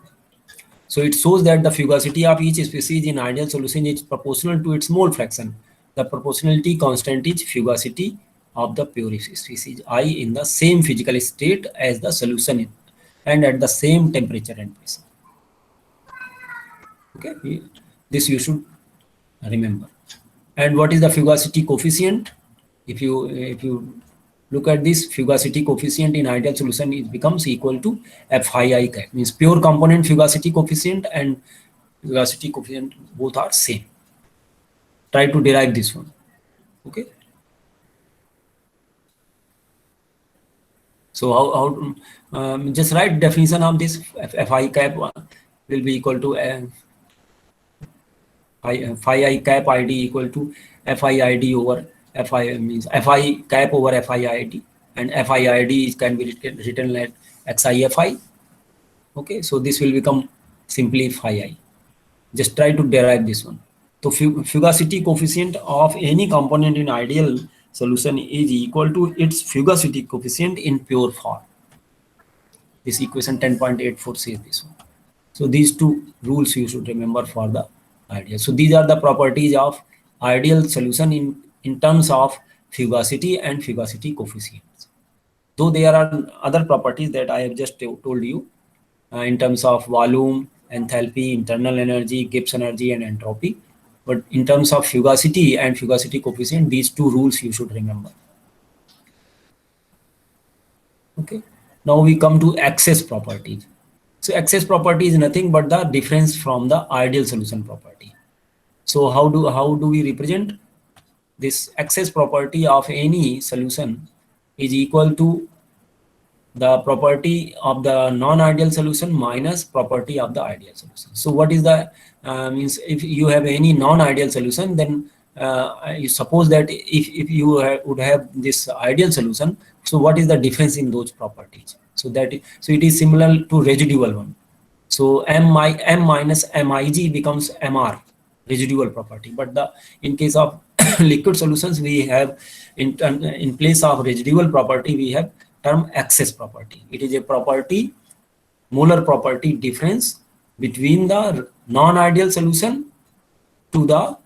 So it shows that the fugacity of each species in ideal solution is proportional to its mole fraction. The proportionality constant is fugacity of the pure species I in the same physical state as the solution and at the same temperature and pressure. Okay, this you should remember. And what is the fugacity coefficient? If you look at this fugacity coefficient in ideal solution, it becomes equal to Fi cap. Means pure component fugacity coefficient and fugacity coefficient both are same. Try to derive this one. Okay. So how just write definition of this. Fi cap will be equal to Fi cap Id equal to FIID over Fi, means Fi cap over FIID, and FIID can be written like XiFi. Okay, so this will become simply Phi. Just try to derive this one. So fugacity coefficient of any component in ideal solution is equal to its fugacity coefficient in pure form. This equation 10.84 says this one. So these two rules you should remember for the ideal. So these are the properties of ideal solution in terms of fugacity and fugacity coefficients. Though there are other properties that I have just told you in terms of volume, enthalpy, internal energy, Gibbs energy, and entropy. But in terms of fugacity and fugacity coefficient, these two rules you should remember. Okay. Now we come to excess properties. So excess property is nothing but the difference from the ideal solution property. So how do we represent this excess property of any solution is equal to the property of the non-ideal solution minus property of the ideal solution. So what is the means if you have any non-ideal solution, then you suppose that if you would have this ideal solution, so what is the difference in those properties? So it is similar to residual one. So m minus mig becomes mr, residual property. But in case of liquid solutions, we have in place of residual property we have term excess property. It is a property, molar property difference between the non-ideal solution to the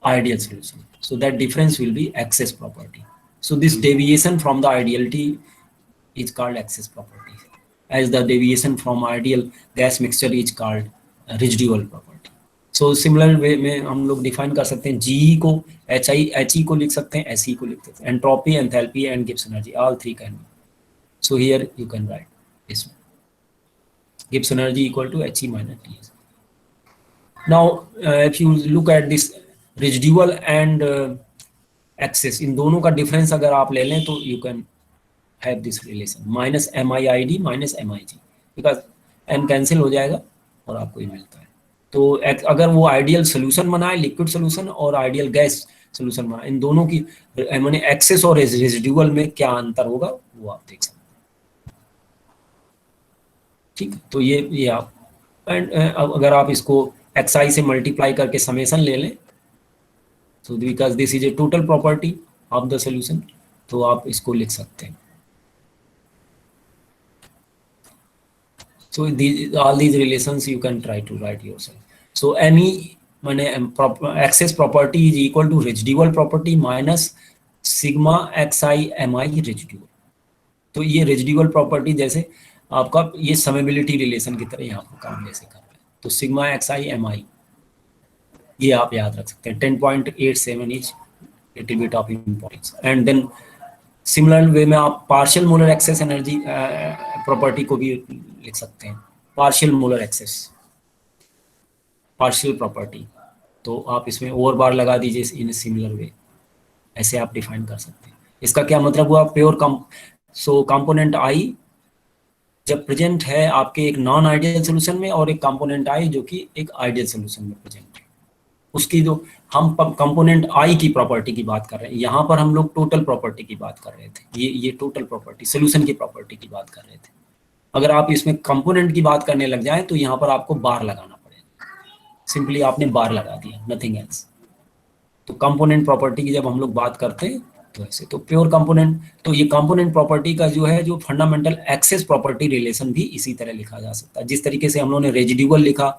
ideal solution. So that difference will be excess property. So this deviation from the ideality is called excess property, as the deviation from ideal gas mixture is called residual property. So similar way में हम लोग define कर सकते हैं GE को HE को लिख सकते हैं, SE को लिख सकते हैं, entropy, enthalpy and Gibbs energy, all three can be. So here you can write this one. Gibbs energy equal to HE minus TS. Now if you look at this residual and excess, इन दोनों का difference अगर आप ले लें तो you can have this relation minus MIID minus MIG, because M cancel हो जाएगा और आपको ये मिलता है. तो अगर वो आइडियल सोल्यूशन बनाए, लिक्विड सोल्यूशन और आइडियल गैस सोल्यूशन बनाए, इन दोनों की मैंने एक्सेस और रेजिडुअल में क्या अंतर होगा वो आप देख सकते हैं. ठीक, तो ये आप एंड अगर आप इसको xi से मल्टीप्लाई करके समेशन ले लें, so because this is a total property of the solution, तो आप इसको लिख सकते हैं. So all these relations you can try to write yourself. So ME माने excess property is equal to residual property minus sigma xi mi residual. तो ये residual property जैसे आपका ये summability relation की तरह यहाँ पर काम जैसे कर रहा है. तो sigma xi mi ये आप याद रख सकते हैं. 10.87 is little bit of importance. And then similar way में आप partial molar excess energy property को भी लिख सकते हैं. partial molar excess, partial property, तो आप इसमें ओवर बार लगा दीजिए इन सिमिलर वे, ऐसे आप डिफाइन कर सकते हैं. इसका क्या मतलब हुआ? प्योर सो कंपोनेंट आई जब प्रेजेंट है आपके एक नॉन आइडियल सोल्यूशन में और एक कंपोनेंट आई जो कि एक आइडियल सोल्यूशन में प्रेजेंट है, उसकी जो हम कंपोनेंट आई की प्रॉपर्टी की बात कर रहे हैं, यहाँ पर हम लोग टोटल प्रॉपर्टी की बात कर रहे थे. ये टोटल प्रॉपर्टी सोल्यूशन की प्रॉपर्टी की बात कर रहे थे. अगर आप इसमें कंपोनेंट की बात करने लग जाए तो यहाँ पर आपको बार लगाना पड़ेगा. सिंपली आपने बार लगा दिया, नथिंग एल्स. तो कंपोनेंट प्रॉपर्टी की जब हम लोग बात करते हैं तो ऐसे, तो प्योर कंपोनेंट, तो ये कंपोनेंट प्रॉपर्टी का जो है जो फंडामेंटल एक्सेस प्रॉपर्टी रिलेशन भी इसी तरह लिखा जा सकता है. जिस तरीके से हम लोगों ने रेजिडुअल लिखा,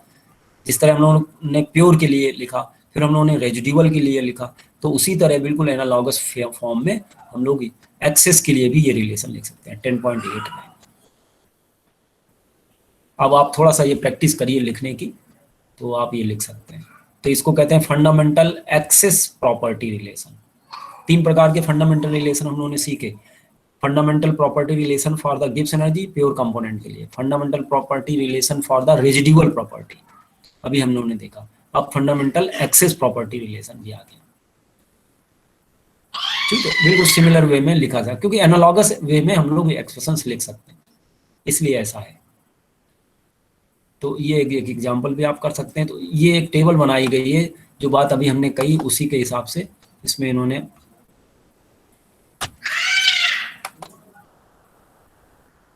जिस तरह हम लोगों ने प्योर के लिए लिखा, फिर हम लोगों ने रेजिडुअल के लिए लिखा, तो उसी तरह बिल्कुल एनालॉगस फॉर्म में हम लोग एक्सेस के लिए भी ये रिलेशन लिख सकते हैं. 10.8 में अब आप थोड़ा सा ये प्रैक्टिस करिए लिखने की, तो आप ये लिख सकते हैं. तो इसको कहते हैं फंडामेंटल एक्सेस प्रॉपर्टी रिलेशन. 3 प्रकार के फंडामेंटल रिलेशन हम लोगों ने सीखे. Fundamental property relation for the Gibbs energy pure component के लिए, fundamental property relation for the residual property अभी हम लोगों ने देखा. अब फंडामेंटल एक्सेस प्रॉपर्टी रिलेशन भी आ गया. ठीक है, बिल्कुल सिमिलर वे में लिखा जाए, क्योंकि एनालॉगस वे में हम लोग एक्सप्रेशंस लिख सकते हैं, इसलिए ऐसा है. तो ये एक एग्जांपल भी आप कर सकते हैं. तो ये एक टेबल बनाई गई है, जो बात अभी हमने कही उसी के हिसाब से इसमें इन्होंने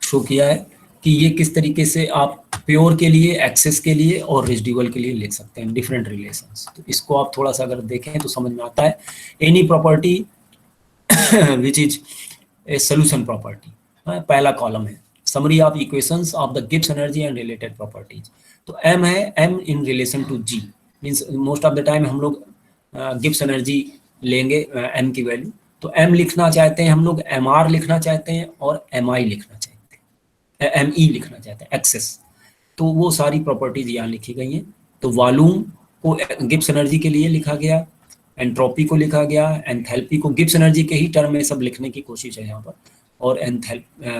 शो किया है कि ये किस तरीके से आप प्योर के लिए, एक्सेस के लिए और रेजिडुअल के लिए लिख सकते हैं डिफरेंट रिलेशंस. तो इसको आप थोड़ा सा अगर देखें तो समझ में आता है. Any property which is a solution property. पहला कॉलम है summary of equations of the Gibbs energy and related properties. तो m है m in relation to g, means most of the time हम लोग गिब्स एनर्जी लेंगे m की value, तो m लिखना चाहते हैं हम लोग, mr लिखना चाहते हैं और mi लिखना चाहते हैं, me लिखना चाहते हैं, एक्सेस। तो वो सारी प्रॉपर्टीज यहाँ लिखी गई हैं। तो वॉल्यूम को गिब्स एनर्जी के लिए लिखा गया, एंट्रोपी को लिखा गया, एंथैल्पी को गिब्स एनर्जी के ही टर्म में सब लिखने की कोशिश है यहाँ पर, और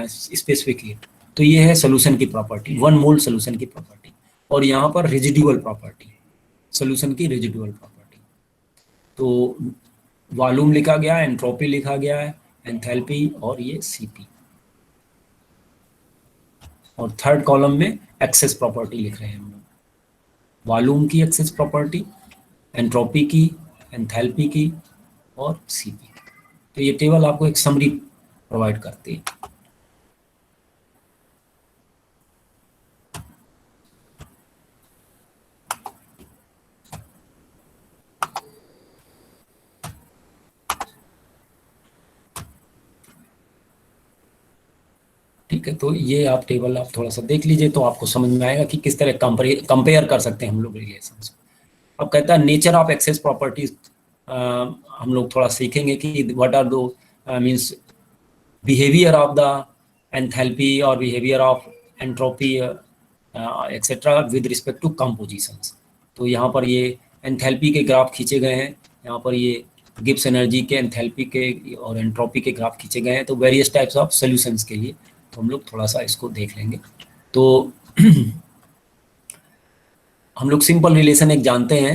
स्पेसिफिक हीट। तो ये है सोल्यूशन की प्रॉपर्टी, वन मोल सोल्यूशन की प्रॉपर्टी। और यहाँ पर रेजिडुअल प्रॉपर्टी, सोल्यूशन की रेजिडुअल प्रॉपर्टी। तो वॉल्यूम लिखा गया, एंट्रोपी लिखा गया है, एंथैल्पी और ये सीपी। और थर्ड कॉलम में एक्सेस प्रॉपर्टी लिख रहे हैं हम लोग, वॉल्यूम की एक्सेस प्रॉपर्टी, एंट्रोपी की, एंथैल्पी की और सीपी। तो ये टेबल आपको एक समरी प्रोवाइड करती है। ठीक है, तो ये आप टेबल आप थोड़ा सा देख लीजिए तो आपको समझ में आएगा कि किस तरह कंपेयर कर सकते हैं हम लोग रिलेशंस। अब कहता है नेचर ऑफ एक्सेस प्रॉपर्टीज, हम लोग थोड़ा सीखेंगे कि what are those means behaviour of the enthalpy और behaviour of entropy etcetera with respect to compositions. तो यहाँ पर ये एंथैल्पी के ग्राफ खींचे गए हैं, यहाँ पर ये गिब्स एनर्जी के, एंथैल्पी के और एंट्रोपी के ग्राफ खींचे गए हैं, तो वेरियस टाइप्स ऑफ सॉल्यूशंस के लिए। तो हम लोग थोड़ा सा इसको देख लेंगे। तो हम लोग सिंपल रिलेशन एक जानते हैं,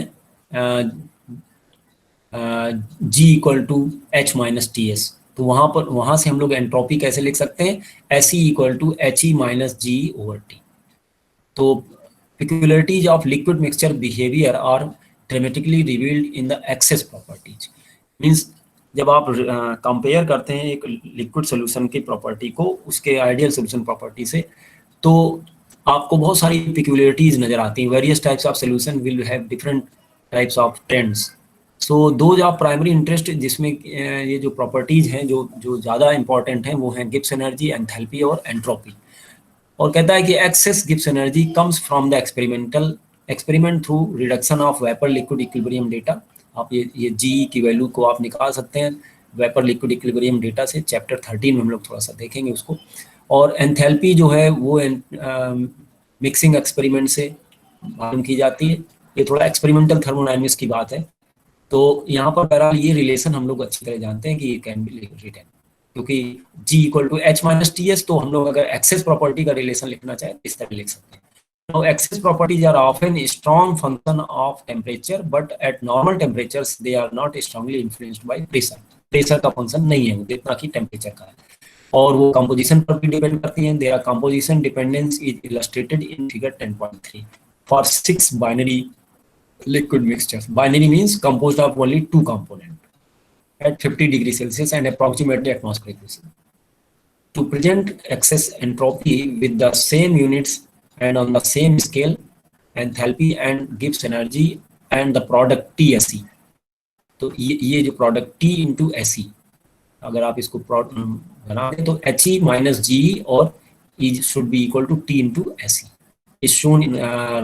G equal to H minus T S. तो वहां से हम लोग एंट्रोपी कैसे लिख सकते हैं, S E equal to H E minus G over T. तो peculiarities of liquid mixture behavior are dramatically revealed in the excess properties, means जब आप कंपेयर करते हैं एक लिक्विड सोल्यूशन की प्रॉपर्टी को उसके आइडियल सोल्यूशन प्रॉपर्टी से, तो आपको बहुत सारी पिक्यूलियरिटीज नजर आती हैं। Various types of solution will have different types of trends. So दो जो प्राइमरी इंटरेस्ट जिसमें ये जो प्रॉपर्टीज हैं जो जो ज़्यादा इंपॉर्टेंट हैं वो हैं गिब्स एनर्जी, एंथैल्पी और एंट्रोपी। और कहता है कि excess Gibbs energy comes from the experiment through reduction of vapour liquid equilibrium data. आप ये जी की वैल्यू को आप निकाल सकते हैं वेपर लिक्विड इक्विलिब्रियम डेटा से, चैप्टर 13 में हम लोग थोड़ा सा देखेंगे उसको। और एंथैल्पी जो है वो मिक्सिंग एक्सपेरिमेंट से मालूम की जाती है। ये थोड़ा एक्सपेरिमेंटल थर्मोडायनेमिक्स की बात है। तो यहाँ पर बहरहाल ये रिलेशन हम लोग अच्छी तरह जानते हैं कि ये कैन बी रिटन, क्योंकि G equal to H minus T S. तो हम लोग अगर एक्सेस प्रॉपर्टी का रिलेशन लिखना चाहें इस तरह लिख सकते हैं। Now excess properties are often a strong function of temperature, but at normal temperatures they are not strongly influenced by pressure. Pressure का फंक्शन नहीं है वो, जितना कि टेम्परेचर का है। और वो कंपोजिशन पर भी डिपेंड करती हैं। Their composition dependence is illustrated in figure 10.3 for 6 binary liquid mixtures. Binary means composed of only two components at 50 degrees Celsius and approximately atmospheric pressure. To present excess entropy with the same units and on the same scale, enthalpy and Gibbs energy and the product TSE. तो ये जो product T into S, अगर आप इसको बना दें तो H E minus G और E should be equal to T into S is shown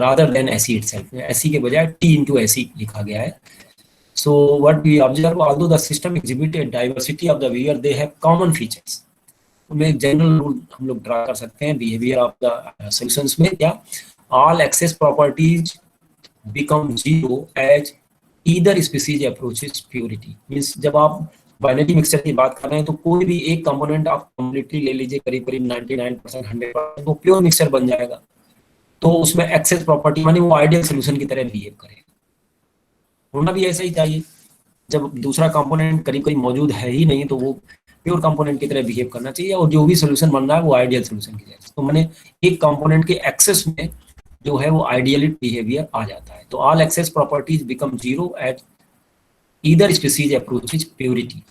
rather than SE itself. SE के बजाय T into SE लिखा गया है। So what we observe, although the system exhibit a diversity of the behavior, they have common features. में general rule हम लोग draw कर सकते हैं बिहेवियर ऑफ द सॉल्यूशंस में। क्या, all excess properties become zero as either species approaches purity. Means जब आप बाइनरी मिक्सचर की बात कर रहे हैं तो कोई भी एक कंपोनेंट आप कंप्लीटली ले लीजिए, करीब करीब 99% 100%, वो प्योर मिक्सचर बन जाएगा। तो उसमें एक्सेस प्रॉपर्टी माने वो आइडियल सोल्यूशन की तरह बिहेव करे। होना भी ऐसा ही चाहिए। जब दूसरा कंपोनेंट करीब करीब मौजूद है ही नहीं तो वो प्योर कंपोनेंट की तरह बिहेव करना चाहिए, और जो भी सोल्यूशन बन रहा है वो आइडियल सोल्यूशन की तरह। तो मैंने एक कंपोनेंट के एक्सेस में जो है वो आइडियली बिहेवियर आ जाता है। तो all excess properties become zero at either species approaches purity.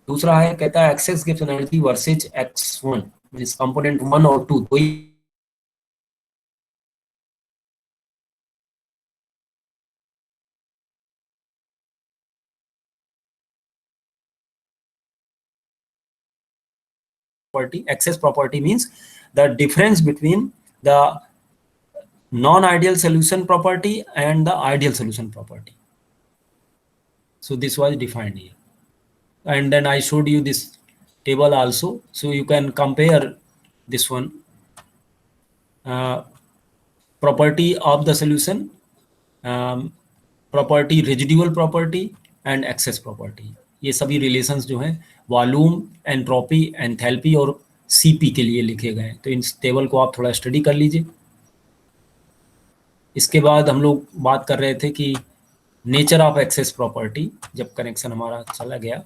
दूसरा है, कहता है एक्सेस गिव्स energy versus x1, means component 1 और 2 कोई property. Excess property means the difference between the non-ideal solution property and the ideal solution property. So this was defined here. And then I showed you this table also. So you can compare this one. Property of the solution, property, residual property and excess property, ये सभी relations जो हैं volume, entropy, enthalpy और CP के लिए लिखे गए हैं. तो इन टेबल को आप थोड़ा स्टडी कर लीजिए. इसके बाद हम लोग बात कर रहे थे कि नेचर ऑफ एक्सेस प्रॉपर्टी. जब कनेक्शन हमारा चला गया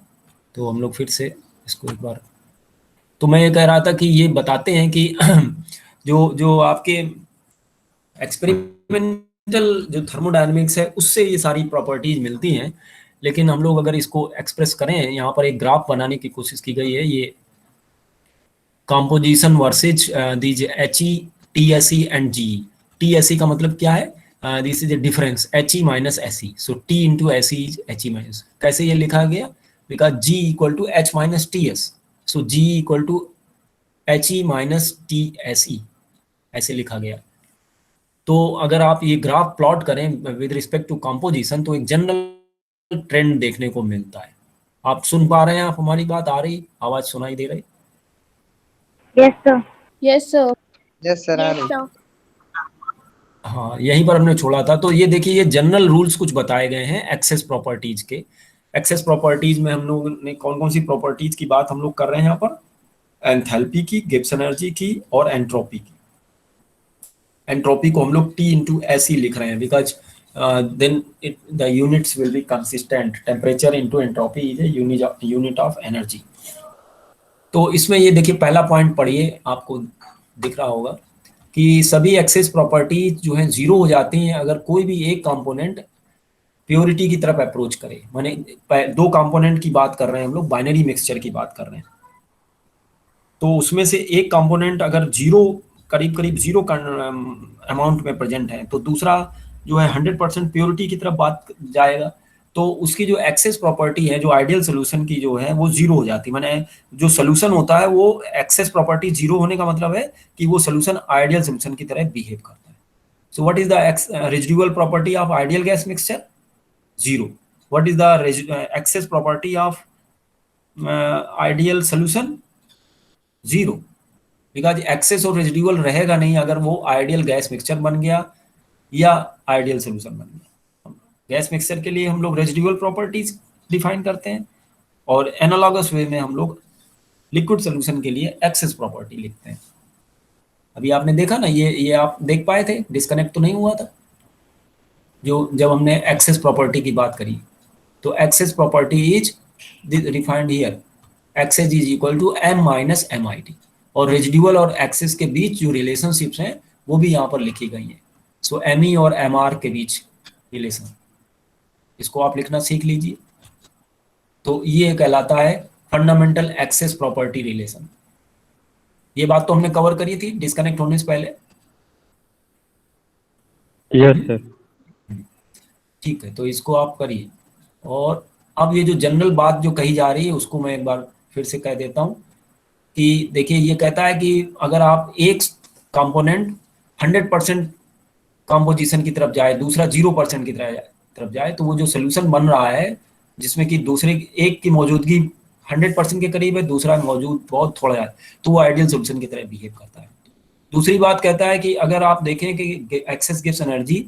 तो हम लोग फिर से इसको एक बार, तो मैं ये कह रहा था कि ये बताते हैं कि जो आपके एक्सपेरिमेंटल जो थर्मोडायनेमिक्स है उससे ये सारी प्रॉपर्टीज मिलती हैं. लेकिन हम लोग अगर इसको एक्सप्रेस करें, यहाँ पर एक ग्राफ बनाने की कोशिश की गई है. ये composition versus these HE, TSE एंड GE. TSE का मतलब क्या है? This is a difference, HE minus SE. So T into SE is HE minus. कैसे ये लिखा गया? Because G equal to H minus TS. So G equal to HE minus TSE, ऐसे लिखा गया. तो अगर आप ये ग्राफ प्लॉट करें विद रिस्पेक्ट टू कंपोजिशन तो एक जनरल ट्रेंड देखने को मिलता है. आप सुन पा रहे हैं? आप हमारी बात आ रही, आवाज सुनाई दे रही? Yes, sir. Yes, sir. Yes sir आ Yes, रही. sir. हाँ, यहीं पर हमने छोड़ा था. तो ये देखिए, ये जनरल रूल्स कुछ बताए गए हैं एक्सेस प्रॉपर्टीज के. एक्सेस प्रॉपर्टीज में हम लोग ने कौन कौन सी प्रॉपर्टीज की बात हम लोग कर रहे हैं यहाँ पर? एंथैल्पी की, गिब्स एनर्जी की और एंट्रोपी की. एंट्रोपी को हम लोग T इंटू SE लिख रहे हैं because then the units will be consistent. Temperature into entropy is a unit of energy. तो इसमें ये देखिए, पहला पॉइंट पढ़िए, आपको दिख रहा होगा कि सभी एक्सेस प्रॉपर्टीज जो हैं जीरो हो जाती हैं अगर कोई भी एक कंपोनेंट प्योरिटी की तरफ अप्रोच करे. माने दो कंपोनेंट की बात कर रहे हैं हम लोग, बाइनरी मिक्सचर की बात कर रहे हैं. तो उसमें से एक कंपोनेंट अगर जीरो, करीब करीब जीरो अमाउंट में प्रेजेंट है, तो दूसरा जो है 100% प्योरिटी की तरफ बात जाएगा. तो उसकी जो एक्सेस प्रॉपर्टी है, जो आइडियल सोल्यूशन की जो है, वो जीरो हो जाती है. माने जो सोल्यूशन होता है वो एक्सेस प्रॉपर्टी जीरो होने का मतलब है कि वो सोल्यूशन आइडियल सोल्यूशन की तरह बिहेव करता है. So what is the residual property of ideal gas mixture? Zero. What is the excess property of ideal solution? Zero. Because excess और रेजिडुअल रहेगा नहीं अगर वो आइडियल गैस मिक्सचर बन गया या आइडियल सोल्यूशन बन गया. गैस मिक्सचर के लिए हम लोग रेजिडुअल प्रॉपर्टीज डिफाइन करते हैं और एनालॉगस वे में हम लोग लिक्विड सोल्यूशन के लिए एक्सेस प्रॉपर्टी लिखते हैं. अभी आपने देखा ना, ये आप देख पाए थे, डिस्कनेक्ट तो नहीं हुआ था जो जब हमने एक्सेस प्रॉपर्टी की बात करी. तो excess property is defined here, excess is equal to M minus MIT. और रेजिडुअल और एक्सेस के बीच जो रिलेशनशिप्स हैं वो भी यहाँ पर लिखी गई हैं. सो ME और MR के बीच रिलेशन, इसको आप लिखना सीख लीजिए. तो ये कहलाता है फंडामेंटल एक्सेस प्रॉपर्टी रिलेशन. ये बात तो हमने कवर करी थी डिस्कनेक्ट होने से पहले. Yes sir. ठीक है, तो इसको आप करिए. और अब ये जो जनरल बात जो कही जा रही है उसको मैं एक बार फिर से कह देता हूँ कि देखिए, ये कहता है कि अगर आप एक कंपोनेंट 100% कंपोजिशन की तरफ जाए, दूसरा 0% की तरफ जाए, तो वो जो सोल्यूशन बन रहा है जिसमें कि दूसरे एक की मौजूदगी 100% के करीब है, दूसरा मौजूद बहुत थोड़ा है, तो वो आइडियल सोल्यूशन की तरह बिहेव करता है. दूसरी बात कहता है कि अगर आप देखें कि एक्सेस गिव्स एनर्जी,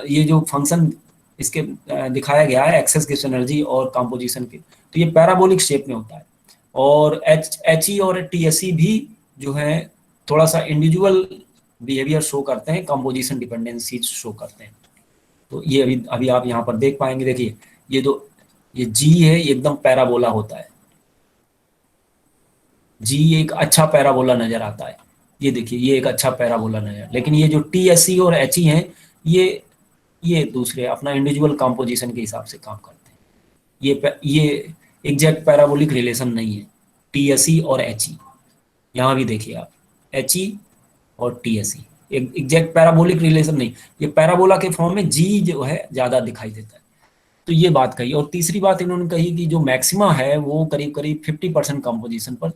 ये जो फंक्शन इसके दिखाया गया है एक्सेस गिव्स एनर्जी और कंपोजिशन के, तो ये पैराबोलिक शेप में होता है. और HE और TSE भी जो है थोड़ा सा इंडिविजुअल बिहेवियर शो करते हैं, कंपोजिशन डिपेंडेंसी शो करते हैं. तो ये अभी आप यहाँ पर देख पाएंगे. देखिए, ये G है, ये एकदम पैराबोला होता है. G एक अच्छा पैराबोला नजर आता है. ये देखिए, ये एक अच्छा पैराबोला नजर. लेकिन ये जो TSE और HE हैं, ये दूसरे अपना इंडिविजुअल कंपोजिशन के हिसाब से काम करते हैं. ये एग्जैक्ट पैराबोलिक रिलेशन नहीं है TSE और HE. यहाँ भी देखिए आप, HE और TSE एग्जैक्ट पैराबोलिक रिलेशन नहीं. ये पैराबोला के फॉर्म में G जो है ज्यादा दिखाई देता है. तो ये बात कही. और तीसरी बात इन्होंने कही कि जो मैक्सिमा है वो करीब करीब 50% कंपोजिशन पर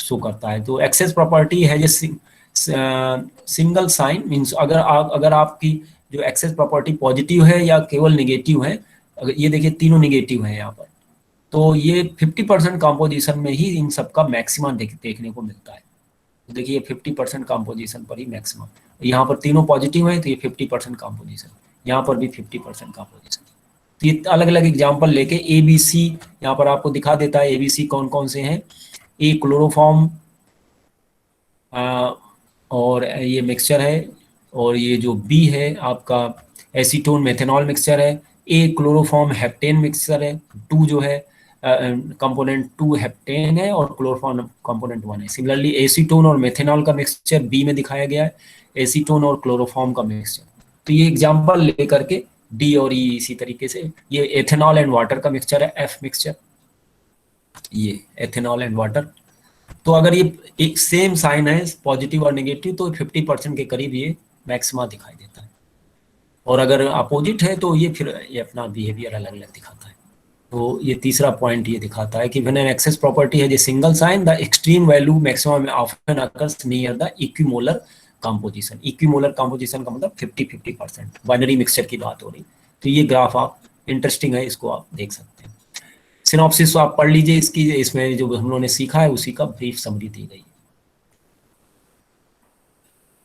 शो करता है। तो एक्सेस प्रॉपर्टी है जैसे सिंगल साइन मीन्स अगर आपकी जो एक्सेस प्रॉपर्टी पॉजिटिव है या केवल निगेटिव है, अगर ये देखिए तीनों निगेटिव है यहाँ पर, तो ये 50% कॉम्पोजिशन में ही इन सबका मैक्सिमम देखने को मिलता है। तो देखिए 50% कॉम्पोजिशन पर ही मैक्सिमम, यहाँ पर तीनों पॉजिटिव है तो ये 50% कॉम्पोजिशन, यहाँ पर भी 50% कॉम्पोजिशन। तो ये अलग अलग एग्जाम्पल लेके ABC यहाँ पर आपको दिखा देता है ABC कौन कौन से हैं। ए क्लोरोफॉर्म और ये मिक्सचर है, और ये जो बी है आपका एसीटोन मेथेनॉल मिक्सचर है। ए क्लोरोफॉर्म हेप्टेन मिक्सचर है, 2 जो है कंपोनेंट 2 हेप्टेन है और क्लोरोफॉर्म कंपोनेंट 1 है। सिमिलरली एसीटोन और मेथेनॉल का मिक्सचर बी में दिखाया गया है, एसीटोन और क्लोरोफॉर्म का मिक्सचर। तो ये एग्जाम्पल लेकर के डी और ई इसी तरीके से, ये एथेनॉल एंड वाटर का मिक्सचर है एफ मिक्सचर, ये एथेनॉल एंड वाटर। तो अगर ये एक सेम साइन है पॉजिटिव और नेगेटिव तो 50% के करीब ये मैक्सिमा दिखाई देता है, और अगर अपोजिट है तो ये फिर ये अपना बिहेवियर अलग अलग दिखाता है। तो ये तीसरा पॉइंट ये दिखाता है कि व्हेन एन एक्सेस प्रॉपर्टी है single sign the extreme value maximum often occurs near the equimolar composition. Equimolar composition का मतलब 50-50% बाइनरी मिक्सचर की बात हो रही। तो ये ग्राफ आप इंटरेस्टिंग है, इसको आप देख सकते हैं। सिनॉप्सिस आप पढ़ लीजिए इसकी, इसमें जो हम लोगों ने सीखा है उसी का ब्रीफ समरी दी गई है।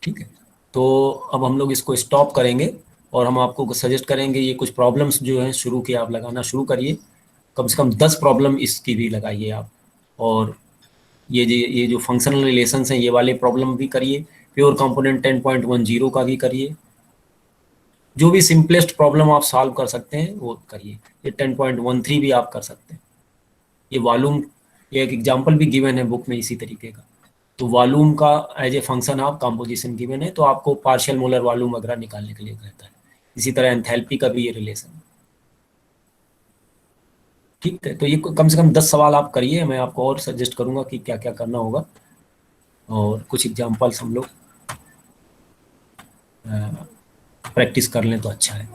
ठीक है, तो अब हम लोग इसको स्टॉप करेंगे और हम आपको सजेस्ट करेंगे ये कुछ प्रॉब्लम्स जो हैं शुरू के आप लगाना शुरू करिए, कम से कम 10 प्रॉब्लम इसकी भी लगाइए आप, और ये जो फंक्शनल रिलेशंस हैं ये वाले प्रॉब्लम भी करिए, प्योर कंपोनेंट 10.10 का भी करिए, जो भी सिंपलेस्ट प्रॉब्लम आप सॉल्व कर सकते हैं वो करिए। ये 10.13 भी आप कर सकते हैं। ये वॉल्यूम, ये एक एग्जांपल भी गिवन है बुक में इसी तरीके का। तो वॉल्यूम का एज ए फंक्शन आप कंपोजिशन गिवन है, तो आपको पार्शियल मोलर वॉल्यूम वगैरह निकालने के लिए कहता है। इसी तरह एंथैल्पी का भी ये रिलेशन है। ठीक है, तो ये कम से कम 10 सवाल आप करिए, मैं आपको और सजेस्ट करूंगा कि क्या क्या करना होगा, और कुछ एग्जांपल्स हम लोग प्रैक्टिस कर लें तो अच्छा है।